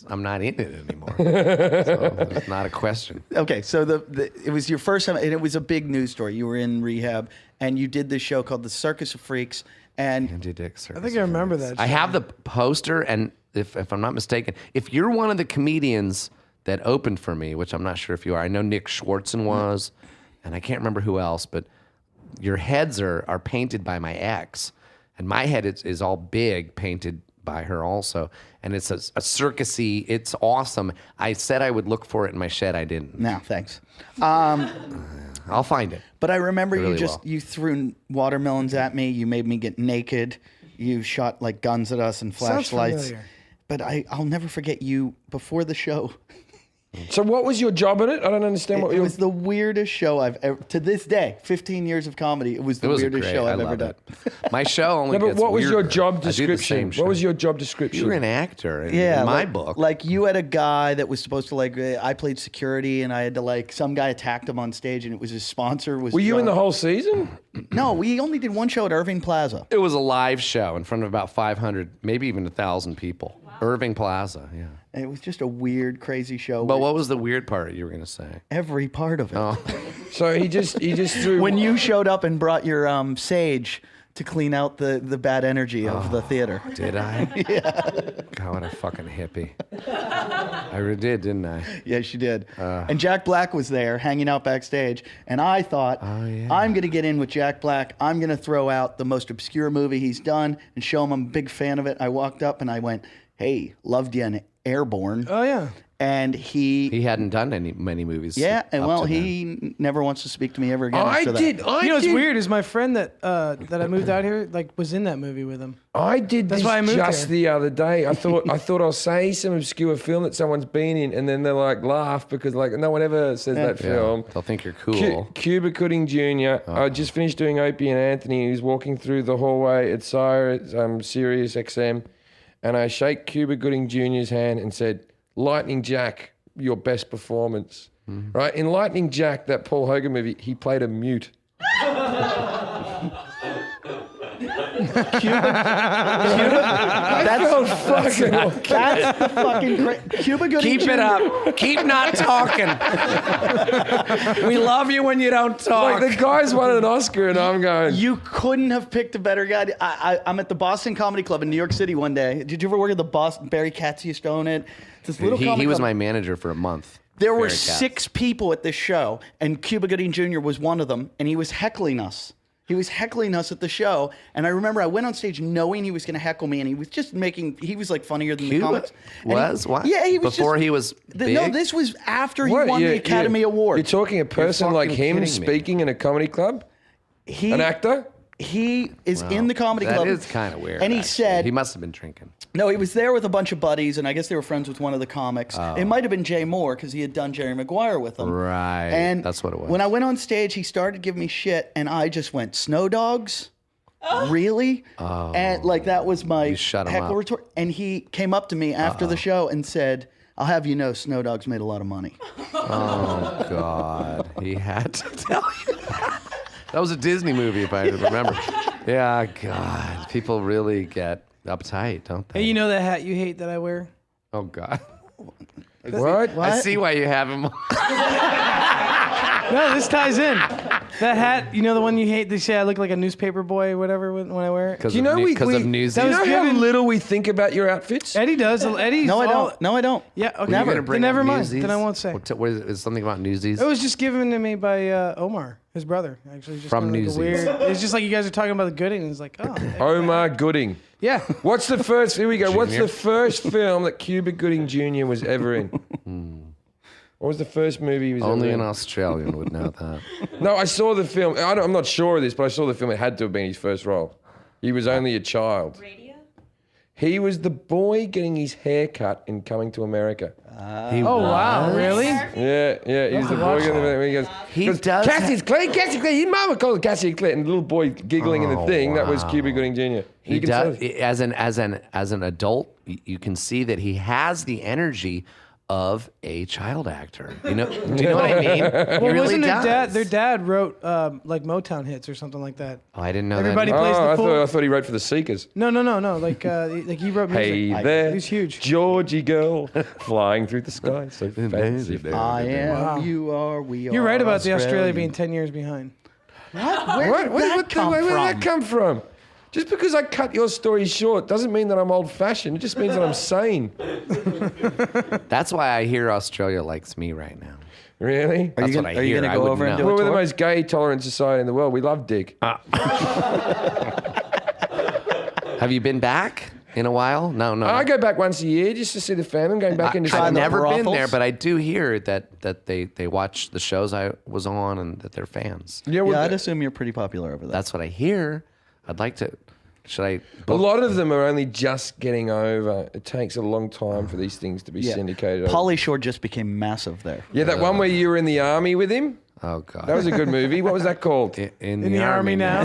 I'm not in it anymore. So it's not a question. Okay, so it was your first time, and it was a big news story. You were in rehab, and you did this show called The Circus of Freaks, and Andy Dick Circus. I think I remember that. I have the poster, and if I'm not mistaken, if you're one of the comedians that opened for me, which I'm not sure if you are, I know Nick Schwartzen was, and I can't remember who else, but your heads are painted by my ex, and my head is all big, painted by her also, and it's a circusy. It's awesome. I said I would look for it in my shed. I didn't. no, thanks. I'll find it. But I remember I really will. you threw watermelons at me. You made me get naked. You shot like guns at us and Sounds flashlights. familiar. But I'll never forget you before the show. So what was your job in it? I don't understand what It you was the weirdest show I've ever, to this day, 15 years of comedy. It was the It was weirdest great. show I I've ever love done. it. My show only No, but gets what was your weirder. job I do the same description? show. What was your job description? You were an actor in Yeah, my like, book. Like you had a guy that was supposed to like I played security and I had to like some guy attacked him on stage and it was his sponsor was. Were you in the drunk. whole season? No, we only did one show at Irving Plaza. It was a live show in front of about 500, maybe even 1,000 people. Irving Plaza, yeah. And it was just a weird, crazy show. But where what was the weird part you were going to say? every part of it. Oh, So he just threw. When you showed up and brought your sage to clean out the bad energy of the theater. did I? Yeah. God, what a fucking hippie. I really did, didn't I? Yes, you did. And Jack Black was there hanging out backstage. And I thought, yeah. I'm going to get in with Jack Black. I'm going to throw out the most obscure movie he's done and show him I'm a big fan of it. I walked up and I went, hey, loved you in Airborne. Oh yeah. And He hadn't done many movies. yeah, and up well, to then. he never wants to speak to me ever again. I after that. did. You know what's weird is my friend that I moved out here like was in that movie with him. I did That's this why I moved just here. the other day. I thought I'll say some obscure film that someone's been in, and then they're like laugh because like no one ever says that Yeah, film. they'll think you're cool. Cuba Gooding Jr. I just finished doing Opie and Anthony. He was walking through the hallway at Sirius XM, and I shake Cuba Gooding Jr.'s hand and said, "Lightning Jack, your best performance." Mm-hmm. Right in Lightning Jack, that Paul Hogan movie, he played a mute. That's the fucking Cuba Gooding Keep Jr. it up. Keep not talking. We love you when you don't talk. Like the guy's won an Oscar, and I'm going. You couldn't have picked a better guy. I'm at the Boston Comedy Club in New York City one day. Did you ever work at the Boston? Barry Katz used to own it. It's this little comedy he was club. my manager for a month. There were Barry Katz. 6 people at this show, and Cuba Gooding Jr. was one of them, and he was heckling us. He was heckling us at the show, and I remember I went on stage knowing he was going to heckle me, and he was just he was like funnier than Cuba the comics. And was? What? Yeah, he was Before just- he was No, big? this was after he What? won the You- Academy you- Award. You're talking a person like fucking him kidding me. speaking in a comedy club? An actor? He is in the comedy That club. is kind of weird. And he actually. said, he must have been drinking. no, he was there with a bunch of buddies, and I guess they were friends with one of the comics. It might have been Jay Moore because he had done Jerry Maguire with him. Right. And That's what it was. When I went on stage, he started giving me shit, and I just went, Snow Dogs? Really? And like that was my You shut him heckle up. retort. And he came up to me after the show and said, "I'll have you know, Snow Dogs made a lot of money." Oh God, he had to tell you that. That was a Disney movie, if I remember. Yeah, God, people really get uptight, don't they? Hey, you know that hat you hate that I wear? Oh God. What? I see why you have him. No, this ties in. That hat, you know the one you hate? They say I look like a newspaper boy or whatever when I wear it. Because You know, of, we- because we- of news. that Do you was know how given- little we think about your outfits? Eddie does. Eddie's No, I all- don't. No, I don't. Yeah, okay. Never. Then never mind. Then I won't say. What is something about Newsies? It was just given to me by Omar, his brother. Actually, just From kinda like a Newsies. weird. It's just like you guys are talking about the Gooding. And it's like, oh, Omar Gooding. yeah. What's the first? Here we go. What's Junior. the first film that Cuba Gooding Jr. was ever in? What was the first movie he was Only ever an in? Australian would know that. No, I saw the film. I'm not sure of this, but I saw the film. It had to have been his first role. He was only a child. Radio? He was the boy getting his hair cut in Coming to America. Oh wow, really? Yeah, he was the boy getting the he goes, He goes, does Cassie's clean, Cassie clean. His mama called it Cassie clean. And the little boy giggling in the Oh, thing. That was wow. Cuba Gooding Jr. He You can does. tell- As an adult, you can see that he has the energy of a child actor. You know? Do you know what I mean? Well, he really wasn't does. their dad wrote like Motown hits or something like that? Oh, I didn't know Everybody that. plays the I fool. thought he wrote for the Seekers. No. Like he wrote music. Hey there, He's huge. Georgie girl, flying through the sky, so fancy. I am. Wow. You are. We are. You're right about the Australia Australian. being 10 years behind. What? Where did that come Where did from? that come from? Just because I cut your story short doesn't mean that I'm old-fashioned. It just means that I'm sane. That's why I hear Australia likes me right now. Really? That's you what I are you hear. gonna I go wouldn't over and know. do Well, it? we're the tour? most gay, tolerant society in the world. We love dick. Have you been back in a while? No. I go back once a year just to see the family. I'm going back into Try I've the never been brothels? there, but I do hear that they watch the shows I was on and that they're fans. Yeah, well, Yeah, I'd assume you're pretty popular over there. That's what I hear. I'd like to. Should I? a lot of them are only just getting over. It takes a long time for these things to be syndicated. over. Pauly Shore just became massive there. Yeah, that one where you were in the army with him. Oh God. That was a good movie. What was that called? in In the army now.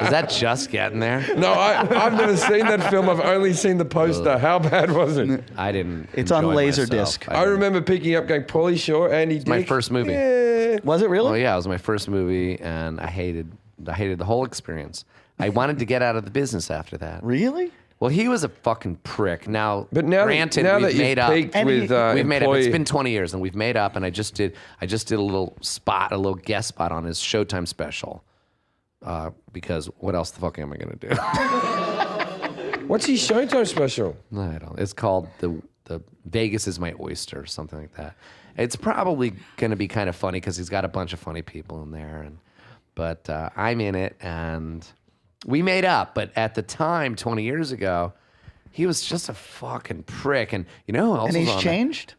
Is that just getting there? No, I've never seen that film. I've only seen the poster. How bad was it? I didn't. It's on enjoy Laserdisc. myself. I remember picking up, going, Pauly Shore, Andy Dick. my first movie. Yeah. Was it really? Oh yeah, it was my first movie, and I hated the whole experience. I wanted to get out of the business after that. Really? Well, he was a fucking prick. Now, But now, granted, now we've that you've made up. peaked And with We've made up. It's employee- been 20 years, and we've made up. And I just did a little spot, a little guest spot on his Showtime special. Because what else the fuck am I gonna do? What's his Showtime special? I don't. It's called the Vegas is my oyster, or something like that. It's probably gonna be kind of funny because he's got a bunch of funny people in there, but I'm in it, and we made up. But at the time, 20 years ago, he was just a fucking prick, and you know who else And was he's on there? changed?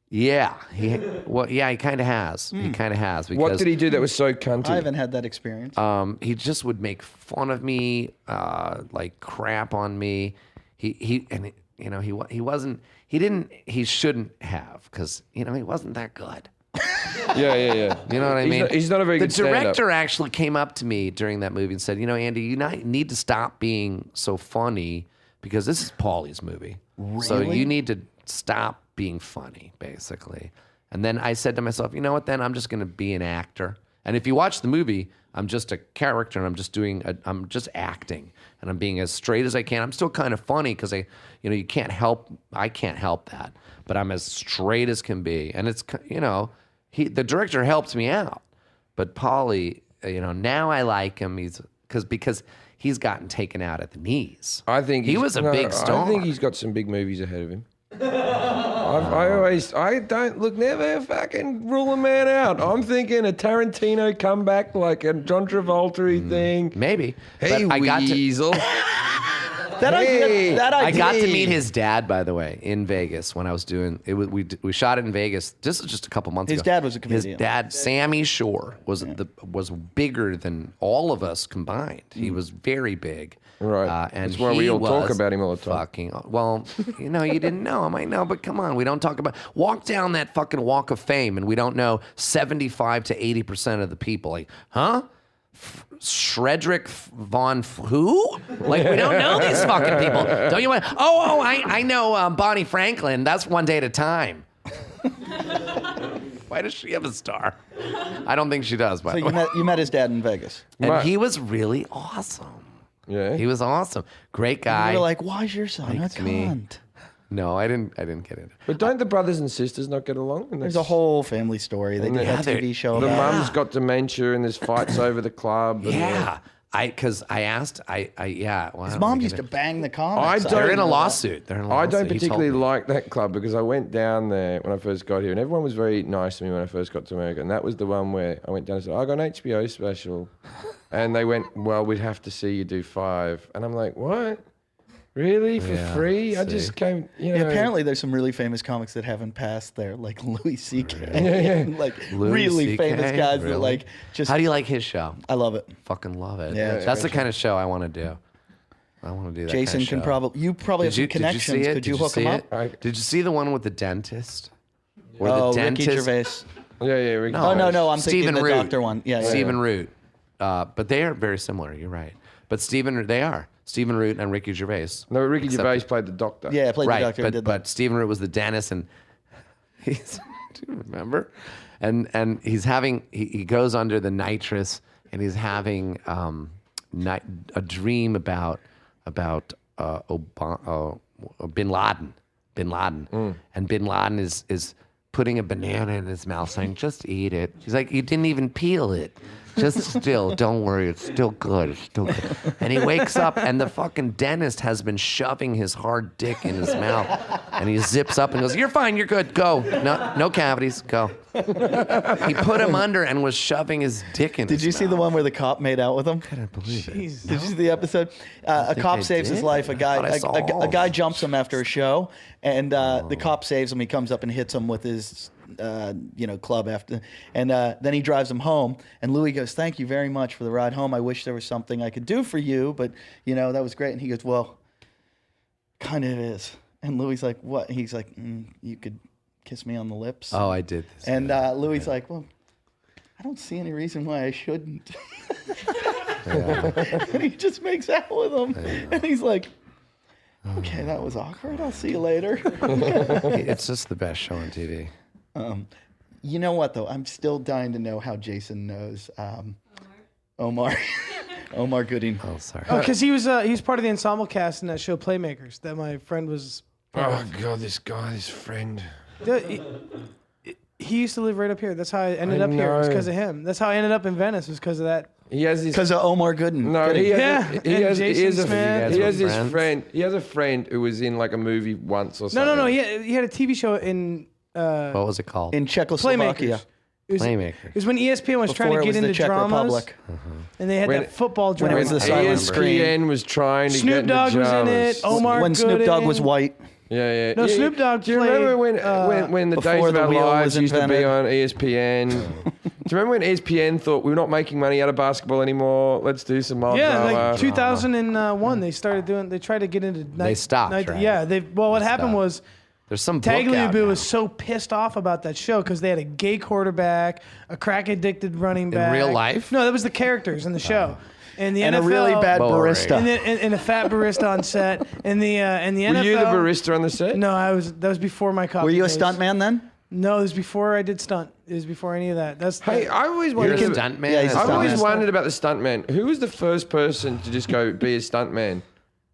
Yeah, he kind of has. He kind of has. Because, What did he do that was so cunty? I haven't had that experience. he just would make fun of me, like crap on me. He shouldn't have, because he wasn't that good. Yeah. You know what I mean? He's not a very The good stand-up. director actually came up to me during that movie and said, Andy, you need to stop being so funny, because this is Paulie's movie. So you need to stop being funny, basically. And then I said to myself, you know what, then I'm just going to be an actor. And if you watch the movie, I'm just a character, and I'm just acting, and I'm being as straight as I can. I'm still kind of funny because I can't help that, but I'm as straight as can be. And it's, the director helped me out, but Paulie, now I like him. Because he's gotten taken out at the knees. I think he was a big star. I think he's got some big movies ahead of him. Never fucking rule a man out. I'm thinking a Tarantino comeback, like a John Travolta thing. Maybe. Hey, But I got to, Weasel. That idea. That I idea. got to meet his dad, by the way, in Vegas when I was doing it. We shot it in Vegas. This was just a couple months His ago. dad was a comedian. His dad, Sammy Shore, was bigger than all of us combined. He was very big. Right. And That's why we he all talk was about him all the time. Fucking well, you didn't know him. I know, but come on, we don't talk about. Walk down that fucking walk of fame, and we don't know 75 to 80% of the people. Like, huh? Shredrick Von who? Like, we don't know these fucking people. Don't you want? I know Bonnie Franklin. That's One Day at a Time. Why does she have a star? I don't think she does. By So the way. you met his dad in Vegas. And he was really awesome. Yeah. He was awesome. Great guy. You were like, why is your son a Likes me. cunt? No, I didn't get into it. But don't the brothers and sisters not get along? And There's a whole family story. They did a TV show The about it. mum's got dementia and there's fights over the club. And Yeah. Because I asked, yeah. Well, His mom used to bang the comics. I They're don't- in a lawsuit. They're in a I lawsuit. don't He told particularly me. like that club because I went down there when I first got here and everyone was very nice to me when I first got to America. And that was the one where I went down and said, I got an HBO special. And they went, well, we'd have to see you do 5. And I'm like, what? Really? For Yeah, free? I see. just came, you know. Yeah, apparently there's some really famous comics that haven't passed there, like Louis C.K. Like Louis really C.K.? famous guys that Really? like just. How do you like his show? I love it. Fucking love it. Yeah, That's the kind of show I want to do. I want to do that. Jason kind of can show. probably. You probably have some connections. Did you see it? Could you Did hook see him it? up? Did you see the one with the dentist? Where Oh, the Ricky dentist. Gervais. Yeah, Ricky. Oh no, I'm Stephen thinking the Root. doctor one. Yeah, yeah. Stephen Root. But they are very similar. You're right. But they are Stephen Root and Ricky Gervais. No, Ricky Except- Gervais played the doctor. Yeah, I played right, the doctor. and but did but Stephen Root was the dentist, and he's do you remember? And he's having he goes under the nitrous, and he's having a dream about Bin Laden, and Bin Laden is putting a banana in his mouth, saying, "Just eat it." He's like, "You didn't even peel it." Just still, don't worry, it's still good. It's still good. And he wakes up, and the fucking dentist has been shoving his hard dick in his mouth. And he zips up and goes, "You're fine, you're good, go. No cavities, go." He put him under and was shoving his dick in his mouth. Did you see the one where the cop made out with him? I can't believe it. Did you see the episode? A cop I saves his did. life. A I thought I saw guy, all a of guy them. jumps him after a show, and the cop saves him. He comes up and hits him with his, club after, and then he drives him home. And Louis goes, "Thank you very much for the ride home. I wish there was something I could do for you, but that was great." And he goes, "Well, kind of is." And Louis like, "What?" He's like, "You could kiss me on the lips." Oh, I did this. And Louis like, "Well, I don't see any reason why I shouldn't." And he just makes out with him. And he's like, "Okay, that was awkward. I'll see you later." It's just the best show on TV. You know what, though? I'm still dying to know how Jason knows Omar. Omar Gooding. Oh, sorry. Oh, because he was part of the ensemble cast in that show Playmakers that my friend was. Oh, God, this friend. He used to live right up here. That's how I ended up here. It was know. because of him. That's how I ended up in Venice. Was because of that. He has this. Because of Omar Gooden. No, Gooding. he has, Yeah, he and has, he Jason has a, Smith. he has You this guys were friend. He has a friend who was in like a movie once or something. No. He had a TV show in What was it called? In Czechoslovakia. Playmakers. It Playmakers. was when ESPN was trying Before to it get was the into Czech dramas, Republic. and they had When- that football when drama. it was the silent screen. ESPN was trying to get Snoop into Dogg was in dramas. it. Omar When Snoop Dogg was Gooding. white. Yeah. No, Snoop Dogg Do you remember played, when the before Days of the Our wheel Lives was used to be invented. on ESPN? Do you remember when ESPN thought we were not making money out of basketball anymore? Let's do some mob Yeah, drama. like 2001, they started doing. They tried to get into. They stopped, right? Yeah, what happened stopped. was There's some book out Tagliabue now. was so pissed off about that show because they had a gay quarterback, a crack addicted running back. real life? No, that was the characters in the show. And the And NFL, a really bad Boring. barista. and a fat barista on set. And the NFL. Were you the barista on the set? No, that was before my copy. Were you a days. stuntman then? No, it was before I did stunt. It was before any of that. Hey, I always You're wondered. a stuntman. Yeah, he's a I've always stuntman. wondered about the stuntman. Who was the first person to just go be a stuntman?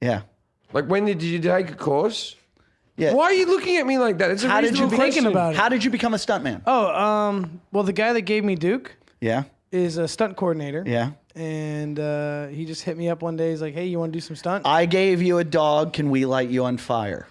Yeah. Like, when did you take a course? Yeah. Why are you looking at me like that? It's a How did you reasonable be thinking question. about it? How did you become a stuntman? Well, the guy that gave me Duke Yeah. is a stunt coordinator. Yeah. And he just hit me up one day. He's like, "Hey, you want to do some stunt?" I gave you a dog. Can we light you on fire?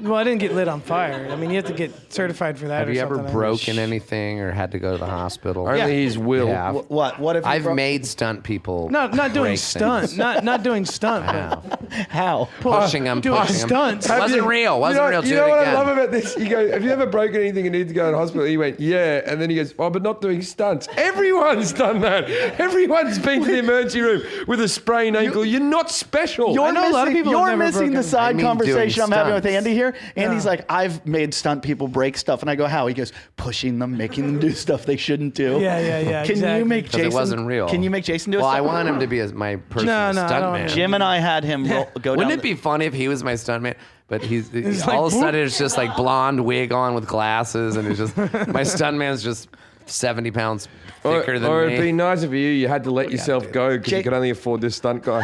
Well, I didn't get lit on fire. I mean, you have to get certified for that. Have or you ever something. broken anything or had to go to the hospital? Only his will. Yeah. What? What if you I've broke- made stunt people. No, not doing break stunt. things. Not doing stunt. Wow. How? Pushing them, doing pushing them. stunts. It wasn't real. Wasn't real. You Do know it what again. I love about this? You go, have you ever broken anything and need to go to hospital? He went, yeah. And then he goes, oh, but not doing stunts. Everyone's done that. Everyone's been to the emergency room with a sprained ankle. You're not special. You're I know a lot of missing, people have you're never missing the broken- side I mean conversation doing I'm having with stunts. Andy here. here? Andy's like, I've made stunt people break stuff. And I go, how? He goes, pushing them, making them do stuff they shouldn't do. Yeah. Can you make Jason? It wasn't real. Can you make Jason do it? Well, I want him to be my personal No, I stunt don't man. want Jim and I had him go down. Wouldn't it be funny if he was my stuntman? But he's like, all of a sudden it's just like blonde wig on with glasses, and it's just my stuntman's just 70 pounds thicker than or me. it'd be nice if you had to let yourself go because you could only afford this stunt guy.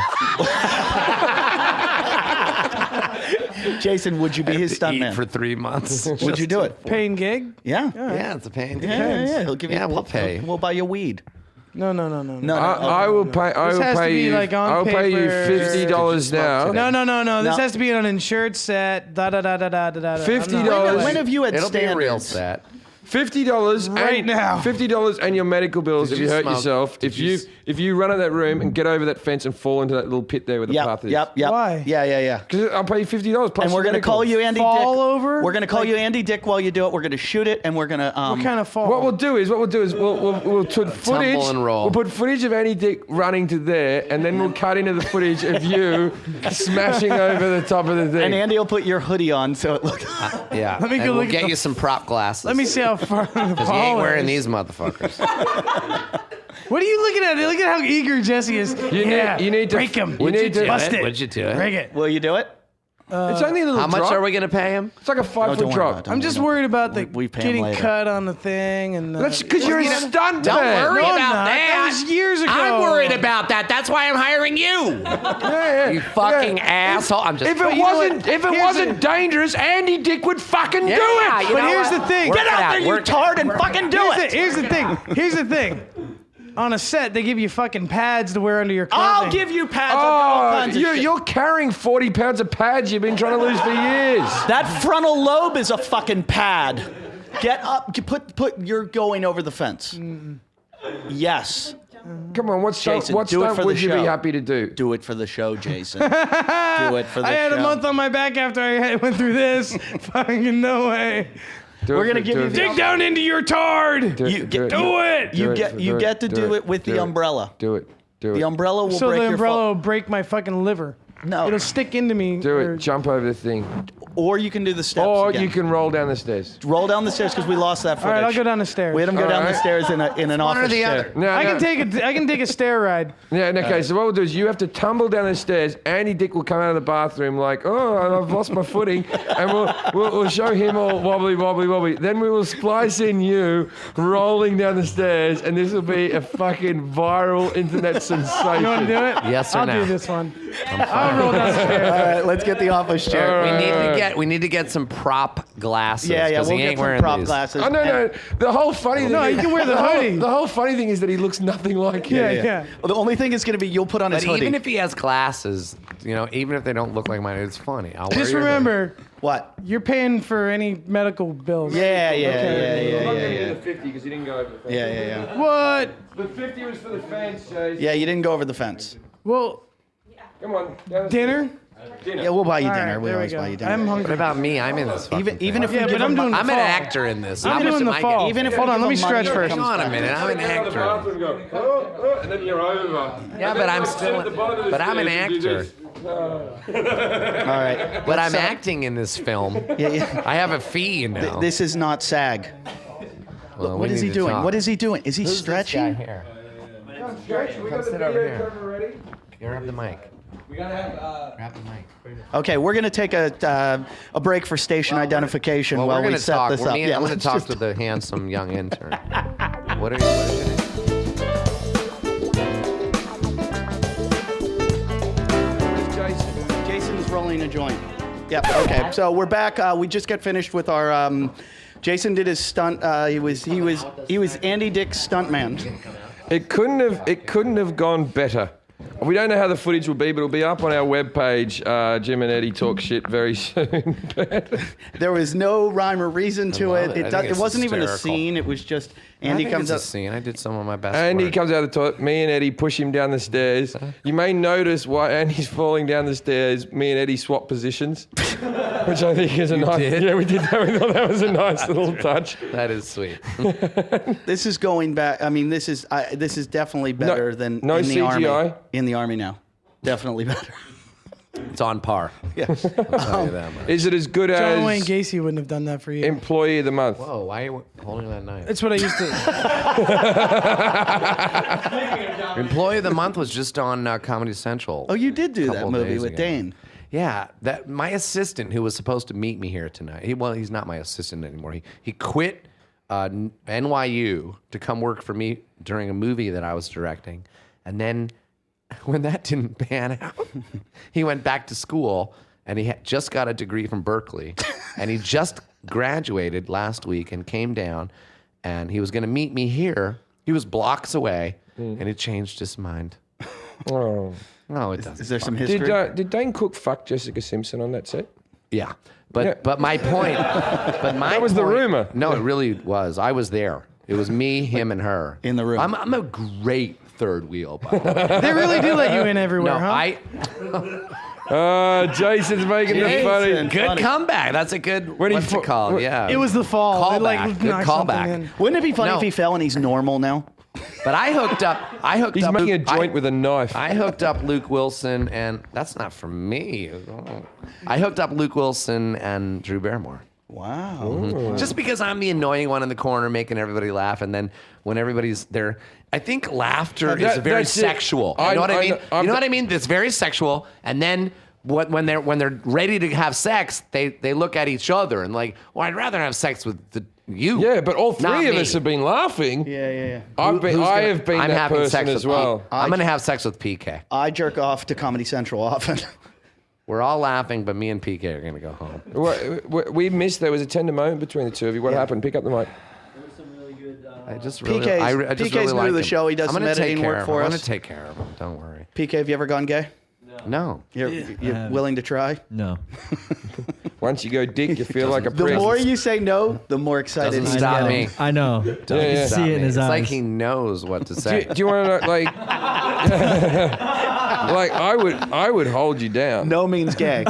Jason, would you be his Eat stuntman? for 3 months. Would you do it? Paying gig? Yeah. Yeah, it's a pain. Yeah. He'll give you. Yeah, we'll pay. We'll buy you weed. No. I will pay. I This will has to pay be you. like on I'll pay you paper. $50 now. No. This No. has to be on an insured set. Da. $50. When have you had It'll be a real standards? set. $50 Right now. $50 and your medical bills Did if you you hurt smoke? yourself. Did If you run out of that room and get over that fence and fall into that little pit there with the path is. Yep. Why? Yeah. Because I'll pay you $50 plus. And we're your gonna medical. call you Andy Fall Dick. over? We're gonna call you Andy Dick while you do it. We're gonna shoot it, and we're gonna. What kind of fall? What we'll do is we'll put footage. and roll. We'll put footage of Andy Dick running to there, and then we'll cut into the footage of you smashing over the top of the thing. And Andy will put your hoodie on, so it looks. Yeah. Let me and go we'll look at get the- you some prop glasses. Let me see how far the Because you ball ain't wearing is. these motherfuckers. What are you looking at? Look at how eager Jesse is. You need to break him. You need to Bust it. Would you do it? Break it. Will you do it? It's only a little How much drop. are we going to pay him? It's like a 5 don't foot worry drop. about it. I'm just worried about the we pay him getting later. cut on the thing and. That's because you're a stunt Don't man. worry No, I'm about not. that. That was years ago. I'm worried about that. That's why I'm hiring you. Yeah. You fucking asshole. I'm just. If But it you know wasn't, what? if it Here's wasn't dangerous, Andy Dick would fucking do Yeah, it. you But know here's what? the thing. Work Get it out out. there, you Work it tard, and fucking do it. Here's the thing. Here's the thing. On a set, they give you fucking pads to wear under your clothing. I'll give you pads. I've got all kinds of shit. You're carrying 40 pounds of pads you've been trying to lose for years. That frontal lobe is a fucking pad. Get up. Put. You're going over the fence. Yes. Come on, what stunt, Jason, what do it stunt for the would you be show. happy to do? Do it for the show, Jason. Do it for the show. I had a month on my back after I went through this. Fucking no way. We're gonna give you the- Dig down into your tard. Do You it. get- Do it. You get to do it with the umbrella. Do it. Do it. The umbrella will So break the your umbrella fall. will break my fucking liver. No. It'll stick into me. Do or- it. Jump over the thing. Or you can do the steps Or again. you can roll down the stairs. roll down the stairs because we lost that All footage. right, I'll go down the stairs. We had him go down the Alright. stairs in an One or office the chair. other. No, I no. can take a stair ride. Yeah, okay, so what we'll do is you have to tumble down the stairs. Andy Dick will come out of the bathroom like, oh, I've lost my footing. And we'll show him all wobbly. Then we will splice in you rolling down the stairs, and this will be a fucking viral internet sensation. You want to do it? Yes or I'll no? do this one. I'll roll down the stairs. All right, let's get the office chair. We need to get some prop glasses. Yeah, 'cause we'll he get ain't some wearing prop these. glasses. Oh, no. The whole funny thing No, is, you can wear the hoodie. The whole funny thing is that he looks nothing like him. Yeah. Well, the only thing is going to be you'll put on his But hoodie. even if he has glasses, even if they don't look like mine, it's funny. I'll wear Just your remember, What? you're paying for any medical bills. Yeah. I'm not going to do the 50 because he didn't go over the fence. Yeah. What? The 50 was for the fence, Chase. Yeah, you didn't go over the fence. Well, Come on. Down the dinner? Yeah, we'll buy you All dinner. right, we there we always go. buy you dinner. I'm What hungry. about me? I'm in this. even thing. if Yeah, we but give I'm him doing the I'm an fall. actor in this. I'm How much doing am the I fall. getting Even if paid? we Hold on, give let me him stretch money, first. Hang on a minute. I'm an actor. and then you're over. Yeah, but I'm still. But I'm an actor. all right. But I'm acting in this film. Yeah. I have a fee now. This is not SAG. Well, What we is he need to doing? talk. What is he doing? Is he Who's this guy stretching? here? Come sit over here. Ready? Grab the mic. We gotta have. Grab the mic. Okay, we're going to take a break for station identification Well, while we're we going to set talk. this up. I'm going to let's talk just- to the handsome young intern. What are you doing? Jason's rolling a joint. Yep. Okay. So we're back. We just got finished with our. Jason did his stunt. He was Andy Dick's stunt man. It couldn't have gone better. We don't know how the footage will be, but it'll be up on our webpage. Jim and Eddie talk shit very soon. There was no rhyme or reason to love it. it. I It think it's wasn't even a hysterical. scene. It was just I Andy think comes it's up. a scene. I did some of my best Andy work. comes out of the toilet. Me and Eddie push him down the stairs. You may notice while Andy's falling down the stairs, me and Eddie swap positions, which I think is a nice. did? Yeah, we did that. We thought that was a nice little touch. That is sweet. This is going back. I mean, this is definitely better than no in the CGI? army. In the army now, definitely better. It's on par. Yeah. I'll tell you that much. Is it as good John Wayne as Gacy wouldn't have done that for you. Employee of the Month? Whoa, why are you holding that knife? It's what I used to. Employee of the Month was just on Comedy Central. Oh, you did do that couple movie days with ago. Dane. Yeah, that my assistant who was supposed to meet me here tonight. He's not my assistant anymore. He quit NYU to come work for me during a movie that I was directing, and then when that didn't pan out, he went back to school and he just got a degree from Berkeley, and he just graduated last week and came down, and he was going to meet me here. He was blocks away, and he changed his mind. Oh. No, it doesn't. Is there some history? Did Dane Cook fuck Jessica Simpson on that set? Yeah. But my point. That was the rumor. No, it really was. I was there. It was me, him, and her In the room. I'm a great third wheel, by the way. They really do let you in everywhere, No, huh? Jason's making it funny. Jason. good Funny. comeback. That's a good. When he What's fo- it called? Yeah. It was the fall. It, Callback. Good knocked something callback. in. Wouldn't it be funny No. if he fell and he's normal now? But I hooked up. He's up making a Luke- joint with a knife. I hooked up Luke Wilson, and that's not from me. I hooked up Luke Wilson and Drew Barrymore. Wow. Just because I'm the annoying one in the corner making everybody laugh, and then when everybody's there, I think laughter is very that's it. sexual. You know what I mean? I'm- You know what I mean? It's very sexual, and then when they're ready to have sex, they look at each other and like, well, I'd rather have sex with you. Yeah, but all not three of me. us have been laughing. Yeah. I have been I'm that having person sex as with well. I'm gonna have sex with PK. I jerk off to Comedy Central often. We're all laughing, but me and PK are gonna go home. We missed. There was a tender moment between the two of you. What happened? Pick up the mic. I just really, PK's I just PK's really new like to the him. show. He does I'm some gonna take editing care work of for him. us. I'm gonna take care of him. Don't worry. PK, have you ever gone gay? No. You're willing to try? No. Once you go dick, you feel like a The priest. more you say no, the more excited Doesn't he's stop getting. me. I know. I yeah. can see it in his It's eyes. like he knows what to say. Do you want to know, like? Like I would hold you down. No means gay.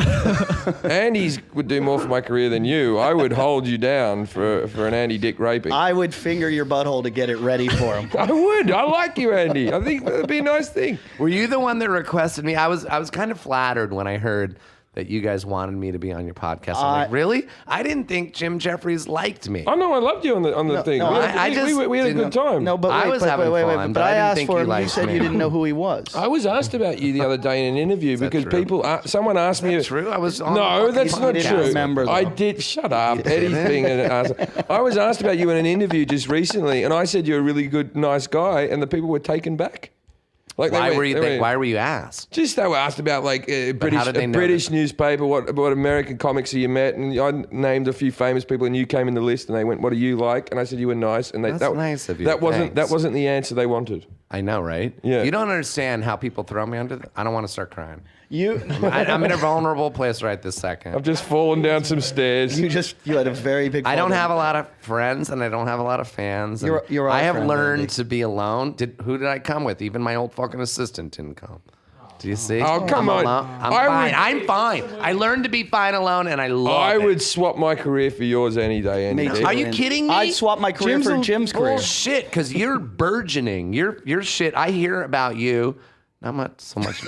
Andy would do more for my career than you. I would hold you down for an Andy dick raping. I would finger your butthole to get it ready for him. I would. I like you, Andy. I think that'd be a nice thing. Were you the one that requested me? I was kind of flattered when I heard that you guys wanted me to be on your podcast. I'm like, really? I didn't think Jim Jeffries liked me. I know. I loved you on the thing. no, we had, I we- just we had a good didn't- time. No, but I wait, was but having wait, fun, but but I I didn't asked think for you him. You liked said me. you didn't know who he was. I was asked about you the other day in an interview because true? people, someone asked me. true? I was on No, the that's fucking not podcast. true. Remember, though. I did. Shut up. Eddie's being an ass. I was asked about you in an interview just recently, and I said you're a really good, nice guy, and the people were taken back. Like Why they were went- you? Why were you asked? Just they were asked about like a how did they know British that? newspaper, what American comics have you met, and I named a few famous people, and you came in the list, and they went, "What do you like?" And I said you were nice, and That's nice of you. That wasn't Thanks. the answer they wanted. I know, right? Yeah. You don't understand how people throw me under. I don't want to start crying. You I'm in a vulnerable place right this second. I've just fallen down some stairs. you had a very big. I don't fall have a down. lot of friends, and I don't have a lot of fans. and You're I have our friend, learned Andy. to be alone. Who did I come with? Even my old fucking assistant didn't come. Do you see? Oh, come I'm on. alone. I'm I fine. would- I'm fine. I learned to be fine alone, and I love I it. would swap my career for yours any day, Andy. Me too. Are you kidding me? I'd swap my career for Jim's career. Bullshit, because you're burgeoning. Your shit. I hear about you. Not much, so much.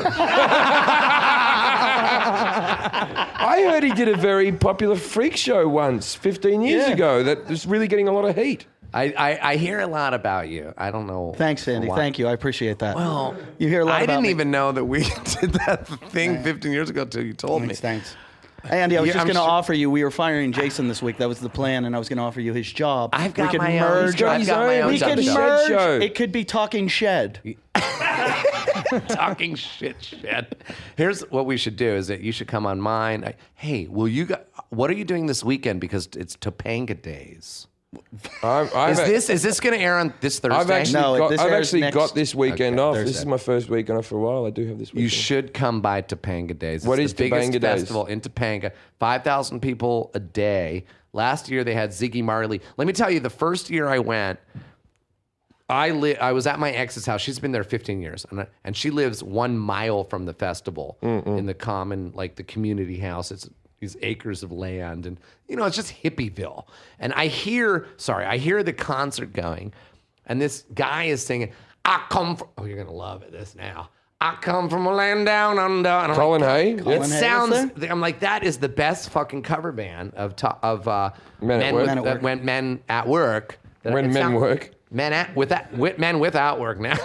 I heard he did a very popular freak show once, 15 years ago, that was really getting a lot of heat. I hear a lot about you. I don't know. Thanks, Andy. why. Thank you. I appreciate that. Well, you hear a lot I about didn't me. even know that we did that thing 15 years ago until you told me. Thanks. Andy, I was Yeah, just I'm going to sure- offer you. We were firing Jason this week. That was the plan, and I was going to offer you his job. I've got we could my own- merge. He's got his my own- own We he's got could the job. shed merge. show. It could be Talking Shed. Talking shit. Here's what we should do: is that you should come on mine. Hey, what are you doing this weekend? Because it's Topanga Days. Is this going to air on this Thursday? I've actually, No, this airs got next- this weekend Okay, off. Thursday. This is my first weekend off for a while. I do have this weekend. You should come by Topanga Days. What It's is the biggest Topanga Days? festival in Topanga. 5,000 people a day. Last year they had Ziggy Marley. Let me tell you, the first year I went, I was at my ex's house. She's been there 15 years, and she lives 1 mile from the festival in the common, like the community house. It's these acres of land, and it's just hippieville. And I hear the concert going, and this guy is singing, "I come from." Oh, you're gonna love this now. I come from a land down under. And I'm Colin Hay. It Colin Hay sounds. was I'm like, that is the best fucking cover band of Men at Work. when men at work. When men work. Men without work now.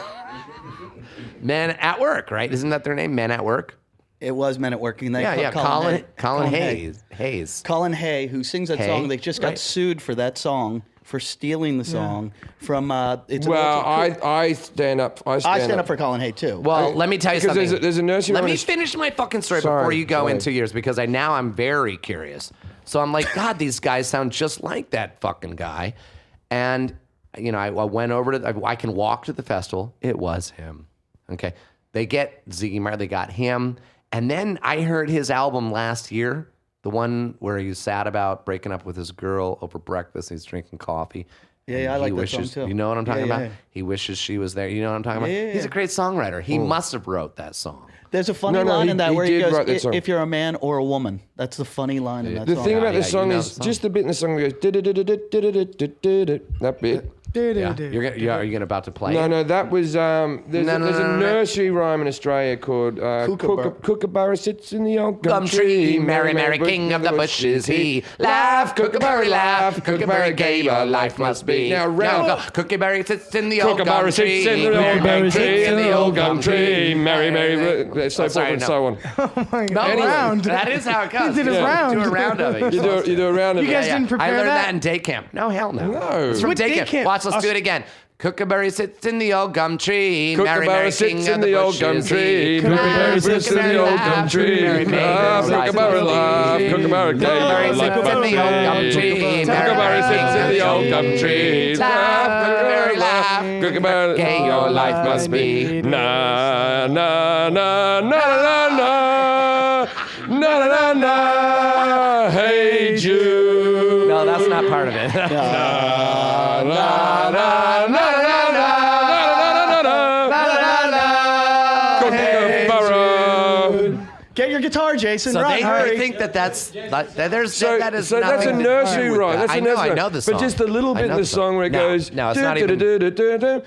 Men at work, right? Isn't that their name? Men at work. It was Men at Work. And they Yeah, called Colin Hay. Hayes. Colin Hay, who sings that Hay, song, they just got right. sued for that song, for stealing the song from. It's Well, I stand up. I stand up for Colin Hay too. Well, let me tell you because something. there's a nursery. Let me rhyme- finish my fucking story Sorry, before you go sorry. into yours, because now I'm very curious. So I'm like, God, these guys sound just like that fucking guy. And, I went over to, I can walk to the festival. It was him. Okay. They get Ziggy Marley, they got him. And then I heard his album last year, the one where he was sad about breaking up with his girl over breakfast. He's drinking coffee. Yeah, I like that song too. You know what I'm talking Yeah, about? yeah. He wishes she was there. You know what I'm talking about? Yeah. He's a great songwriter. He must have wrote that song. There's a funny No, line he- in that he where he did goes, write that song. "If you're a man or a woman." That's the funny line in that The song. thing about Yeah, this song you know is the song. just the bit in the song that goes that bit. Yeah. Are you about to play it? No, that was there's No, a nursery rhyme in Australia called Kookaburra sits in the old Gum tree, Mary, Mary, king of the bushes, he. Laugh, Kookaburra, laugh, Kookaburra, gay your life must be. Now round go. Kookaburra sits in the old gum Kookaburra tree. sits in the old gum tree, in the old gum tree, Mary, Mary, so forth and so on. Oh my No, God. Round. that is how it goes. He did his round. Do a round of it. You do a round of You it. guys didn't prepare I learned that? that in day camp. No, hell no. No. It's from What day day camp. camp? Watch, let's do it again. Kookaburra sits in the old gum tree. Mary, Kookaburra Mary, sits king in of the old gum bushes, tree. he. Kookaburra sits in the old gum tree. Mary, Mary, Laugh, Kookaburra, laugh, Kookaburra, gay Kookaburra your sits life in the old gum must tree. be. Kookaburra sits in the old gum tree. Laugh, Kookaburra, laugh, Kookaburra, gay your life must be. Na na na na na na na na na na. Hey Jude. No, that's not part of it. Na na na na na na. Get your guitar, Jason. So Run, they hurry. think that is So nothing that's a to do nursery with rhyme. that. That's a I know, nursery I know rhyme. the song. But just a little I bit know in the song where it No, goes. no, it's not even.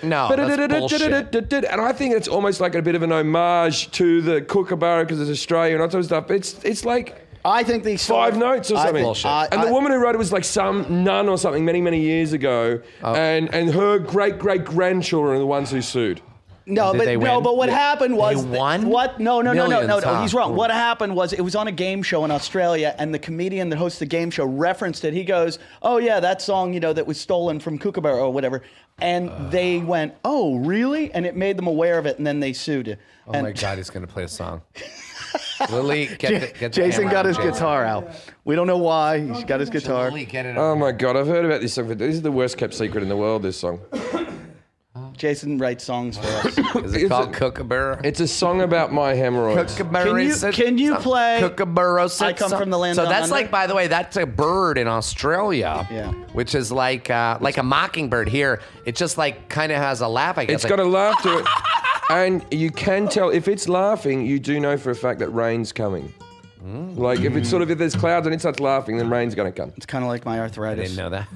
No, that's bullshit. And I think it's almost like a bit of an homage to the Kookaburra because it's Australian and all that sort of stuff. It's like I think these 5 notes or something. And the woman who wrote it was like some nun or something many years ago. And her great grandchildren are the ones who sued. No, Did they win? but what happened was They won? What? No. Millions, huh? He's wrong. What happened was it was on a game show in Australia, and the comedian that hosts the game show referenced it. He goes, "Oh yeah, that song, that was stolen from Kookaburra or whatever." And they went, "Oh really?" And it made them aware of it, and then they sued it. Oh my God, he's gonna play a song. Lily, get the Jason camera got on his Jason. guitar out. We don't know why. He's got his guitar. Lily, get it. Oh my God, I've heard about this song. This is the worst kept secret in the world, this song. Jason writes songs for us. Is it called Kookaburra? It's a song about my hemorrhoids. Can you play Kookaburra? I Come From the Land So Down that's Under? like, by the way, that's a bird in Australia. Yeah. Which is like a mockingbird here. It just like kind of has a laugh, I guess. It's got a laugh to it. And you can tell, if it's laughing, you do know for a fact that rain's coming. Like if it's if there's clouds and it starts laughing, then rain's going to come. It's kind of like my I arthritis. didn't know that.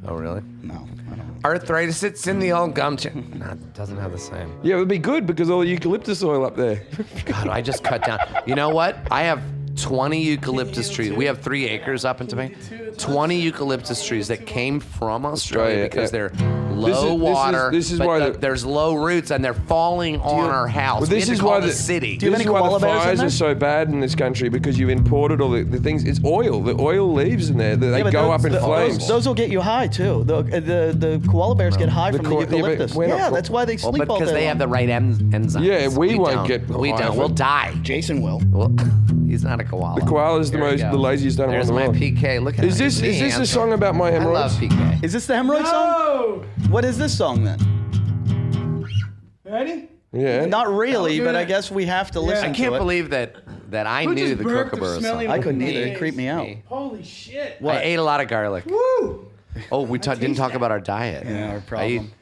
Oh, really? No, I don't. Arthritis sits in the old gum tree. No, it doesn't have the same. Yeah, it would be good because all the eucalyptus oil up there. God, I just cut down. You know what? I have 20 eucalyptus trees. We have 3 acres up in Topanga. 20 eucalyptus trees that came from Australia because they're low water. This is but why there's low roots and they're falling on our house. Well, We this had is to call why the city. you have This is any why the koala bears in fires there? are so bad in this country because you've imported all the things. It's oil. The oil leaves in there. They Yeah, but go up in flames. Those will get you high too. The koala bears get high from the yeah, but eucalyptus. we're not- That's why they Well, sleep but all because day they long. have the right enzymes. Yeah, we won't don't. get We high don't. from We'll it. die. Jason will. Well, he's not a koala. The koala is the There we go. laziest animal There's in the my world. PK. Look at Is him. this He's a the song about my I love hemorrhoids? PK. Is this the hemorrhoid song? What is this song then? Ready? Yeah. Not really, but I guess we have to listen I to can't it. believe that I Who knew just the burped the Kookaburra smelly song. I couldn't either. It creeped me out. Holy shit. I ate a lot of garlic. Woo! Oh, we didn't talk about our diet. Yeah, our I problem.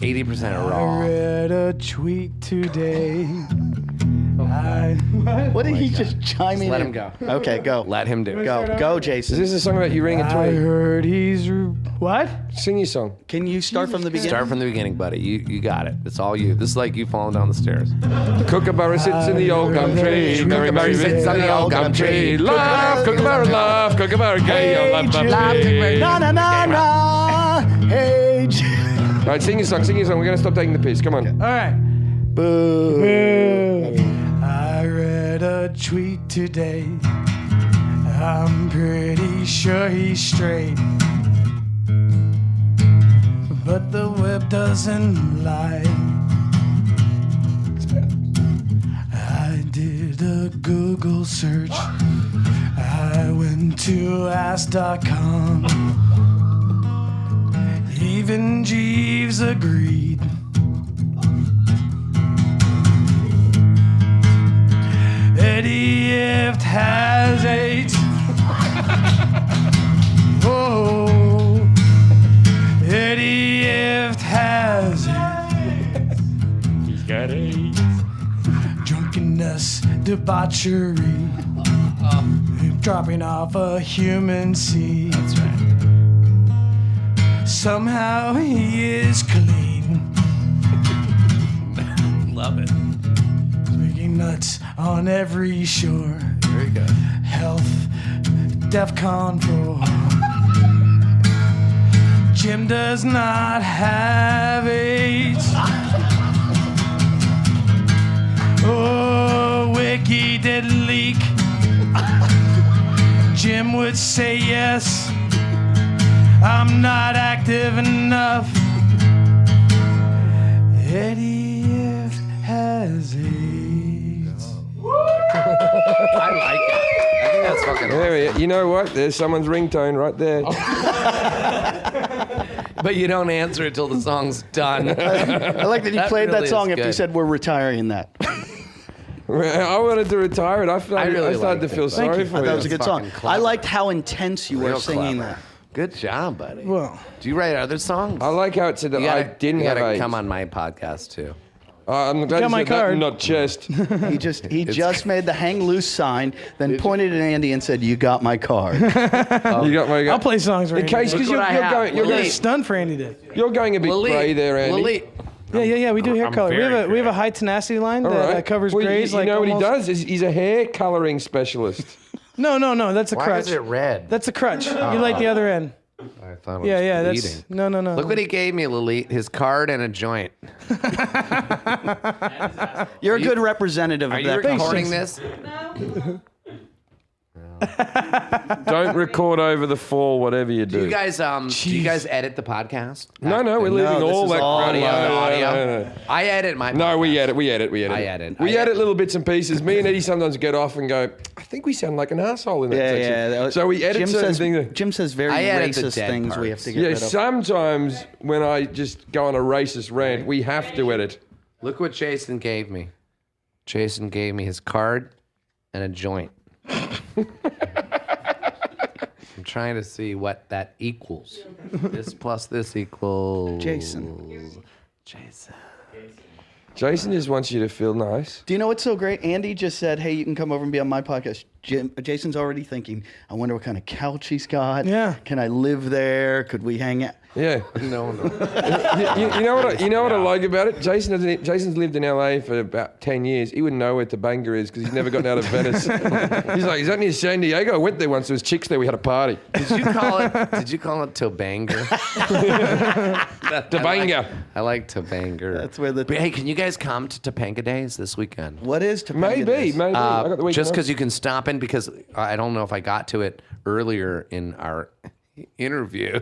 eat 80% of I raw. read a tweet today. What did he just chime in? let him go. Okay, go. Let him do it. Go, Is Jason. this a song about you ringing a I tweet? heard he's what? Sing your song. Can you start from the beginning? Start from the beginning, buddy. You got it. It's all you. This is like you falling down the stairs. Kookaburra sits in the old gum tree. Mary Mary sits on the old gum tree. Laugh, Kookaburra, laugh, Kookaburra, gay, laugh, Na na na na. Hey. All right, sing your song. We're going to stop taking the piss. Come on. All right. Boo. I read a tweet today. I'm pretty sure he's straight. But the web doesn't lie. I did a Google search. I went to ask.com. Even Jeeves agreed. Eddie Ift has AIDS. Oh, Eddie Ift has AIDS. He's got AIDS. Drunkenness, debauchery, dropping off a human seed. That's right. Somehow he is clean. Love it. Making nuts on every shore. Very good. Health, DEFCON 4. Jim does not have AIDS. Oh, Wiki did leak. Jim would say yes. I'm not active enough. Eddie Ift has AIDS. I like it. I think that's fucking There you know what? There's someone's ringtone right there. But you don't answer it till the song's done. I like that you That played really that song is after you good. said we're retiring that. I wanted to retire it. I really started to liked feel it. sorry for you. That was a good song. fucking I clever. liked how intense you were Real singing clever. that. Good job, buddy. Well, Do you write other songs? I like how it said that you gotta, I didn't you have gotta AIDS. come on my podcast too. I'm glad got you my said that, card. not chest. He just made the hang loose sign, then pointed at Andy and said, "You got my card." You got my. I'll play songs for In Andy. case, because Look you're, what I you're have. going, you're We're going, gonna stun for Andy Day. you're going a bit grey there, Andy. Lily. Yeah. We do hair I'm color. We very have a gray. high tenacity line All that right. covers Well, grays. you Like know what he almost- does? He's a hair coloring specialist. No. That's a Why crutch. is it red? That's a crutch. You like the other end. I thought it was Yeah. bleeding. That's no. Look what he gave me, Lily. His card and a joint. You're a good representative Are of you that. recording this? Don't record over the fall, whatever you do. Do you guys edit the podcast? No, we're leaving this all is that all Audio, No. I edit my podcast. No, we edit. I edit. edit. We edit little bits and pieces. Me and Eddie sometimes get off and go, I think we sound like an asshole in that section. Yeah. So we edit Jim certain says, things. Jim says very I edit the racist dead things we have parts. to get Yeah, rid of. sometimes when I just go on a racist rant, we have to edit. Look what Jason gave me. Jason gave me his card and a joint. I'm trying to see what that equals. This plus this equals... Jason. Jason just wants you to feel nice. Do you know what's so great? Andy just said, "Hey, you can come over and be on my podcast." Jason's already thinking, "I wonder what kind of couch he's got. Yeah. Can I live there? Could we hang out?" Yeah. No. You know what I like about it? Jason's lived in LA for about 10 years. He wouldn't know where Tobanga is because he's never gotten out of Venice. He's like, is that near San Diego? I went there once. There was chicks there. We had a party. Did you call it Tobanga? Tobanga. I like Tobanga. That's where the- But hey, can you guys come to Topanga Days this weekend? What is Topanga Maybe. Days? I got the weekend Just off. because you can stop in, because I don't know if I got to it earlier in our interview,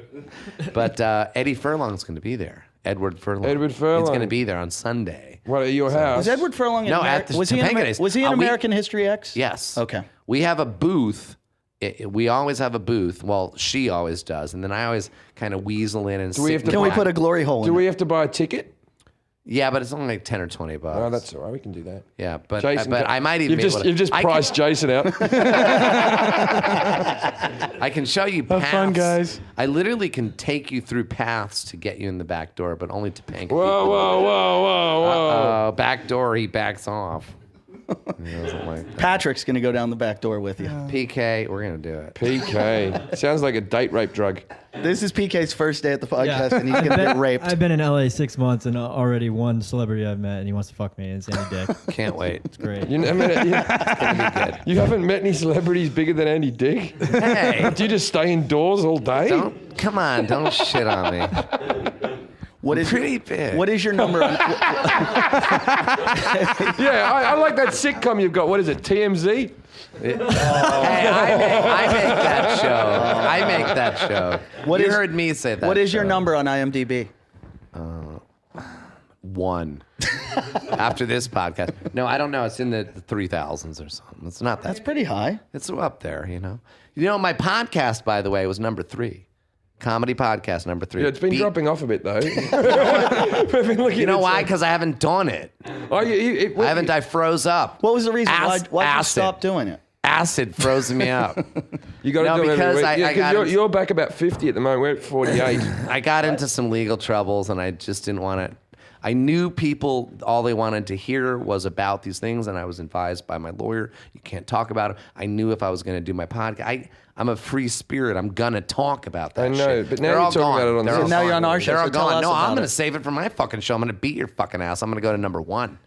but Eddie Furlong's going to be there. Edward Furlong. Edward Furlong. He's going to be there on Sunday. What, at your house? Was Edward Furlong in No, Ameri- at the was he in Topanga Amer- Days. Was he in We- American History X? Yes. Okay. We have a booth. We always have a booth. Well, she always does, and then I always kind of weasel in and. we have to Can we back. put a glory hole in Do we it? have to buy a ticket? Yeah, but it's only like $10 or $20. Oh, that's all right. We can do that. Yeah, but Jason, I might even. You've just priced Jason out. I can show you Have paths. fun, guys. I literally can take you through paths to get you in the back door, but only to Topanga. Whoa. Back door, he backs off. He doesn't like that. Patrick's going to go down the back door with you. PK, we're gonna do it. PK. Sounds like a date rape drug. This is PK's first day at the podcast, and he's going to get raped. I've been in LA 6 months, and already one celebrity I've met, and he wants to fuck me. It's Andy Dick. Can't wait. It's great. You haven't met any celebrities bigger than Andy Dick? Hey, Do you just stay indoors all day? come on, don't shit on me. What is Pretty big. What is your number on? Yeah, I like that sitcom you've got. What is it, TMZ? Hey, I make that show. I make that show. What you is- heard me say that. What is your show. number on IMDb? 1. After this podcast. No, I don't know. It's in the 3,000s or something. It's not that. That's pretty high. It's up there, you know. You know, my podcast, by the way, was number 3. Comedy podcast number 3. Yeah, it's been dropping off a bit, though. We've been looking You know at why? some- Because I haven't done it. Oh, I froze up. What was the reason? Why'd you Acid. stop doing it? Acid froze me up. You got to No, do it every because week. I Yeah, 'cause got you're back about 50 at the moment. We're at 48. I got into some legal troubles, and I just didn't want to. I knew people, all they wanted to hear was about these things, and I was advised by my lawyer, you can't talk about it. I knew if I was going to do my podcast, I'm a free spirit. I'm going to talk about that I know, shit. but now They're you're all talking gone. about it on They're this. all So now you're gone. on our show, They're all so tell gone. us No, about I'm going it. to save it for my fucking show. I'm going to beat your fucking ass. I'm going to go to number 1.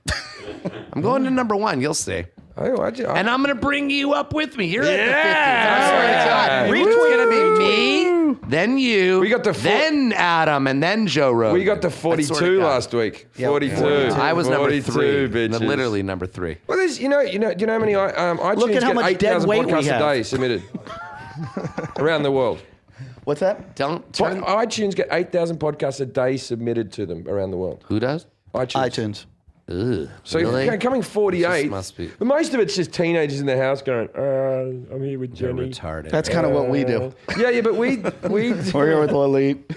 I'm going to number 1. You'll see. And I'm going to bring you up with me. You're at the 50s. I swear to God. It's going to be me, then you, We got the then Adam, and then Joe Rogan. We got to I swear 42 God. last week. Yeah, 42. I was number 3. 42, bitches. Literally number 3. Well, there's, do you know how many iTunes Look at how get much dead 8,000 weight we podcasts a have. day submitted around the world? What's that? Don't turn. iTunes get 8,000 podcasts a day submitted to them around the world. Who does? iTunes. Ugh, So really? coming 48, must be- but most of it's just teenagers in the house going, I'm here with They're Jenny. retarded. That's kind of what we do. Yeah, but we We're here with Elite.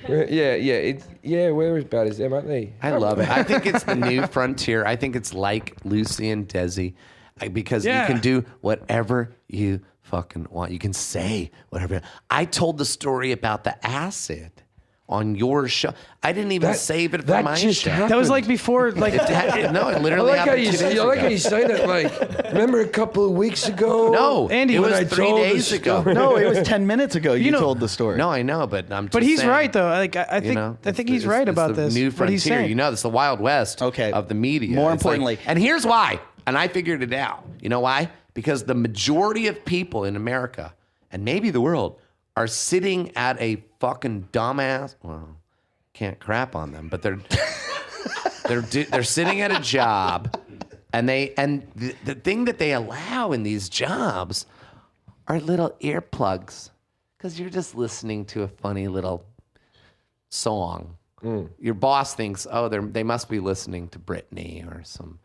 we're as bad as them, aren't they? I love it. I think it's the new frontier. I think it's like Lucy and Desi, because you can do whatever you fucking want. You can say whatever. I told the story about the acid on your show. I didn't even save it for that my just show. happened. That was like before, like No, it I literally like how happened you 2 days I like how ago. you say that. Like, remember a couple of weeks ago? No, Andy, it when was I 3 told the days ago. story- No, it was 10 minutes ago you know- told the story. No, I know, but I'm just But he's saying, right though. Like I think you know, I think it's- he's right it's about the this. new what he's frontier. saying. You know, it's the Wild West Okay. of the media. More It's like- importantly- and here's why. And I figured it out. You know why? Because the majority of people in America, and maybe the world, are sitting at a fucking dumbass. Well, can't crap on them, but they're sitting at a job, and the thing that they allow in these jobs are little earplugs, because you're just listening to a funny little song. Your boss thinks, oh, they must be listening to Britney or some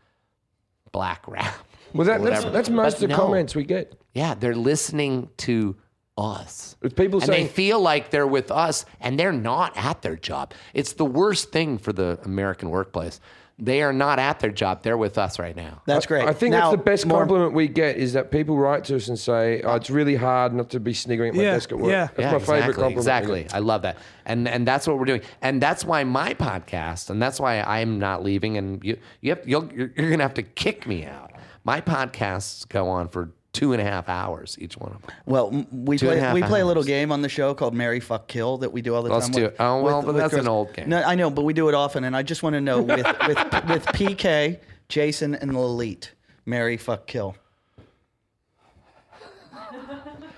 black rap. Well, or whatever. that's most But of the no. comments we get. Yeah, they're listening to us. With people and saying- they feel like they're with us, and they're not at their job. It's the worst thing for the American workplace. They are not at their job. They're with us right now. That's great. I think Now, that's the best more- compliment we get is that people write to us and say, "Oh, it's really hard not to be sniggering at my Yeah, desk at work." yeah. That's my favorite compliment. Exactly. I love that. And that's what we're doing. And that's why my podcast, and that's why I'm not leaving, and you're going to have to kick me out. My podcasts go on for 2.5 hours, each one of them. Well, we 2.5 play a little hours. game on the show called Marry, Fuck, Kill that we do all the Let's time. do it. Oh, well, but that's an girls. old game. No, I know, but we do it often, and I just want to know with PK, Jason, and the Elite, Marry, Fuck, Kill.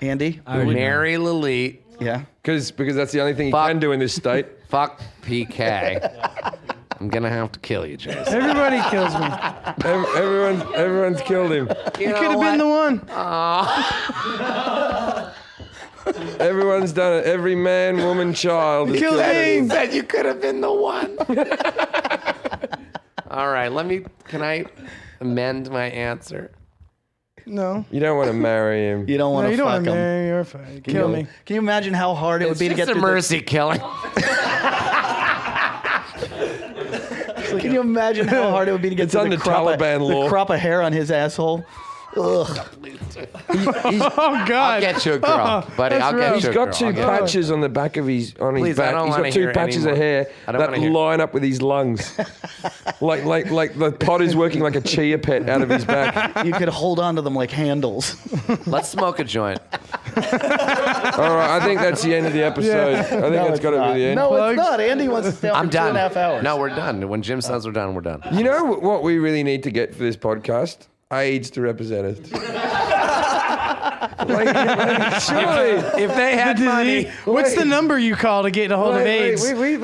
Andy, Mary Lilith, yeah. Because that's the only thing you Fuck. can do in this state. fuck PK. I'm going to have to kill you, Jason. Everybody kills me. Everyone's killed him. You could have been the one. Everyone's done it. Every man, woman, child. has Kill killed him. me. Said you could have been the one. All right, can I amend my answer? No. You don't want to marry him. You don't want No, to you don't fuck want to him. marry or fuck. Kill me. Can you imagine how hard it would It's be to just get a through mercy killing. Can you imagine how hard it would be to get It's through under the crop, Taliban law. the crop of hair on his asshole? Oh God! I'll get you a girl, buddy. I'll get He's you a got girl. two I'll get patches on the back of his Please, I back. don't He's wanna got two hear patches of anymore. hair I don't that wanna hear. line up with his lungs. like the pod is working like a chia pet out of his back. You could hold on to them like handles. Let's smoke a joint. All right, I think that's the end of the episode. I think that's got to be the end. No, it's not. Andy wants to stay on I'm for done. 2.5 hours. No, we're done. When Jim says we're done, we're done. You know what we really need to get for this podcast? AIDS to represent it. Surely. If they had money, What's the number you call to get a hold of AIDS? We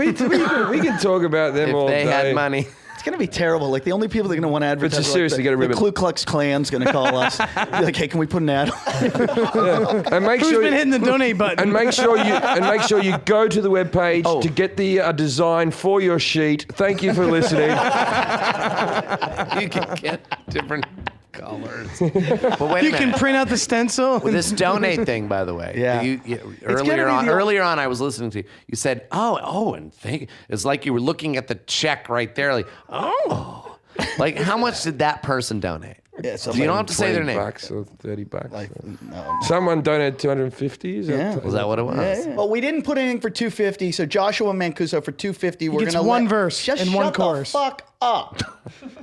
can talk about them all if they day. had money. It's going to be terrible. Like, the only people that are going to want to advertise just are, like, seriously, get a the ribbon. Ku Klux Klan's going to call us. Be like, hey, can we put an ad on? And make Who's sure been hitting the donate button? and make sure you go to the webpage Oh. to get the design for your sheet. Thank you for listening. You can get different colors. But wait You a can minute. print out the stencil. With this donate thing, by the way. Yeah. Earlier on, I was listening to you. You said, and it's like you were looking at the check right there. Like, like how much did that person donate? Yeah, You don't have to say their name. $20 or $30. Like, no. Someone donated 250. Is that Was that what it was? Well, we didn't put anything for 250, so Joshua Mancuso for 250. We're gets gonna one let- verse just and one shut chorus. the fuck up.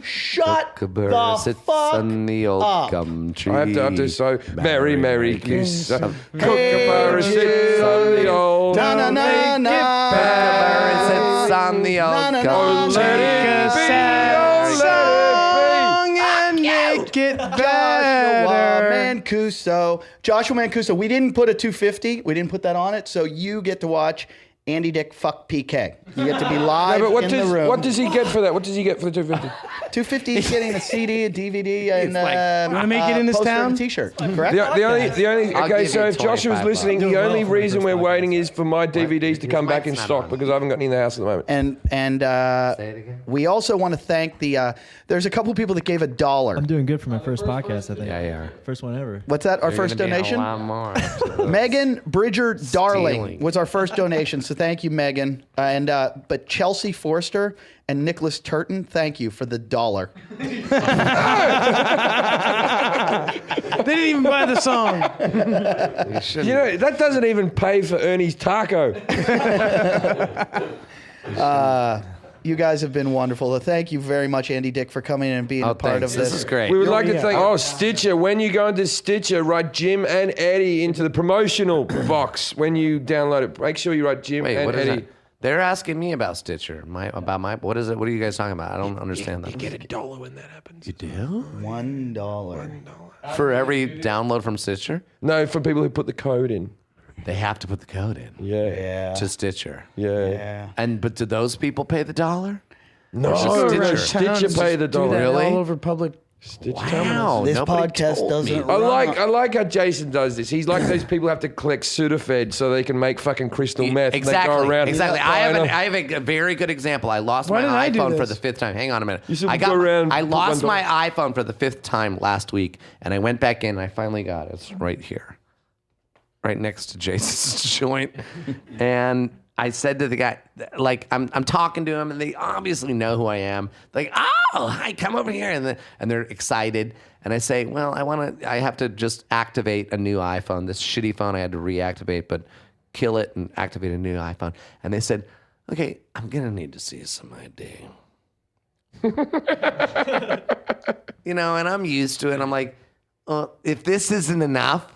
Shut Kookaburra the sits fuck on the old up. gum tree. I have to so Merry Goose. Kookaburra Hey, sits on the old. Na na na na. Kookaburra sits on the Na, old na, gum na, tree. Let it be, sad oh, let song and make it Joshua better. Mancuso. Joshua Mancuso. We didn't put a 250. We didn't put that on it, so you get to watch Andy Dick fuck PK. You get to be live No, but in the room. what does he get for that? What does he get for the 250? 250 is getting a CD, a DVD, and like, wanna make it in this poster and town? a T-shirt. Correct? The only. I'll Okay, give so you if Joshua's 25 listening, bucks. the only well for my reason first we're podcast. waiting is for my DVDs to come back in mic's not stock on. because I haven't got any in the house at the moment. And Say it again. we also want to thank the. There's a couple people that gave $1. I'm doing good for my first podcast, I think. Yeah, you are. First one ever. What's that? Our You're first gonna be a donation. lot more after this. Megan Bridger Darling Stealing. was our first donation, so thank you, Megan. But Chelsea Forster and Nicholas Turton, thank you for the $1. They didn't even buy the song. You shouldn't. You know, that doesn't even pay for Ernie's taco. You guys have been wonderful. Thank you very much, Andy Dick, for coming in and being a part thanks. of this. This is great. We would like to yeah. thank Stitcher. When you go into Stitcher, write Jim and Eddie into the promotional box when you download it. Make sure you write Jim Wait, and what is Eddie. that? They're asking me about Stitcher. What is it? What are you guys talking about? I don't understand that. You get $1 when that happens. You do? $1. For every download from Stitcher? No, for people who put the code in. They have to put the code in Yeah. to Stitcher. Yeah. But do those people pay the $1? No, just no, Stitcher. Stitcher pay the Do $1. that Really? all over public. Wow. This nobody podcast told doesn't me. run. I like how Jason does this. He's like those people who have to collect Sudafed so they can make fucking crystal meth. Exactly. They go around Exactly. I buying have a very good example. I lost Why my didn't I do iPhone for this? the 5th time. Hang on a minute. You should I go around, I put lost $1. my iPhone for the 5th time last week, and I went back in. And I finally got it. It's right here, right next to Jason's joint, and I said to the guy, like, I'm talking to him, and they obviously know who I am. Like, oh, hi, come over here, and they're excited. And I say, well, I have to just activate a new iPhone. This shitty phone I had to reactivate, but kill it and activate a new iPhone. And they said, okay, I'm gonna need to see some ID. And I'm used to it. I'm like, if this isn't enough.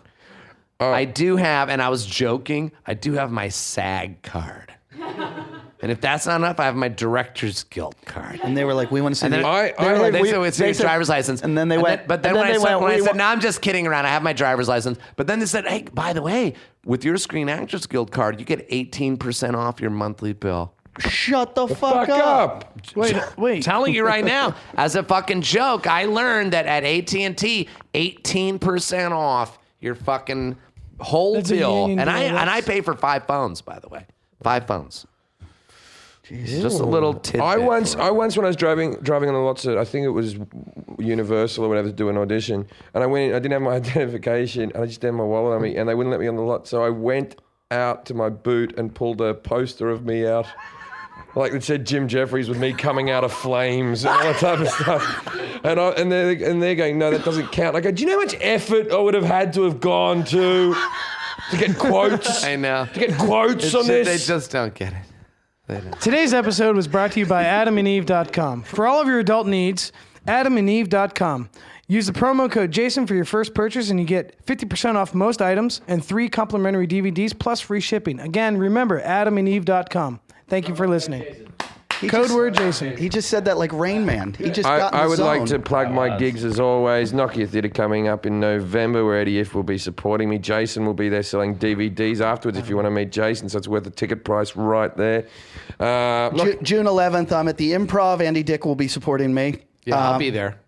I do have, and I was joking, I do have my SAG card. And if that's not enough, I have my Director's Guild card. And they were like, we want to see And then the- they said, it's your said- driver's license. And then they went. But then and when I we said, want- no, I'm just kidding around. I have my driver's license. But then they said, hey, by the way, with your Screen Actors Guild card, you get 18% off your monthly bill. Shut the Fuck fuck up. Wait. Telling you right now, as a fucking joke, I learned that at AT&T, 18% off your fucking whole That's a bill. union And deal. I pay for 5 phones, by the way. 5 phones. Just a little tidbit. I once for it. when I was driving on the lots at, I think it was Universal or whatever, to do an audition, and I went in, I didn't have my identification, and I just had my wallet on me, and they wouldn't let me on the lot, so I went out to my boot and pulled a poster of me out like it said Jim Jeffries with me coming out of flames and all that type of stuff. And they're going, no, that doesn't count. I go, do you know how much effort I would have had to have gone to get quotes? I know. To get quotes on this? They just don't get it. They don't. Today's episode was brought to you by AdamandEve.com. For all of your adult needs, AdamandEve.com. Use the promo code Jason for your first purchase and you get 50% off most items and 3 complimentary DVDs plus free shipping. Again, remember, AdamandEve.com. Thank you for listening. Code word Jason. He just said that like Rain Man. He just got in the I would zone. like to plug my gigs as always. Nokia Theatre coming up in November where Eddie If will be supporting me. Jason will be there selling DVDs afterwards if you want to meet Jason, so it's worth the ticket price right there. June 11th, I'm at the Improv. Andy Dick will be supporting me. Yeah, I'll be there.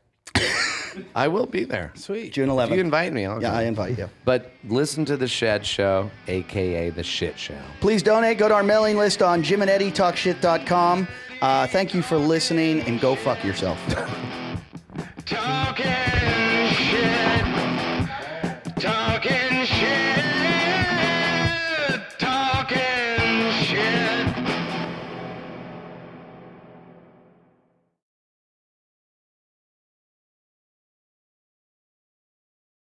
I will be there. Sweet. June 11th. If you invite me, I'll go. I invite you. But listen to the Shed Show, a.k.a. the Shit Show. Please donate. Go to our mailing list on JimandEddieTalkShit.com. Thank you for listening, and go fuck yourself. Talking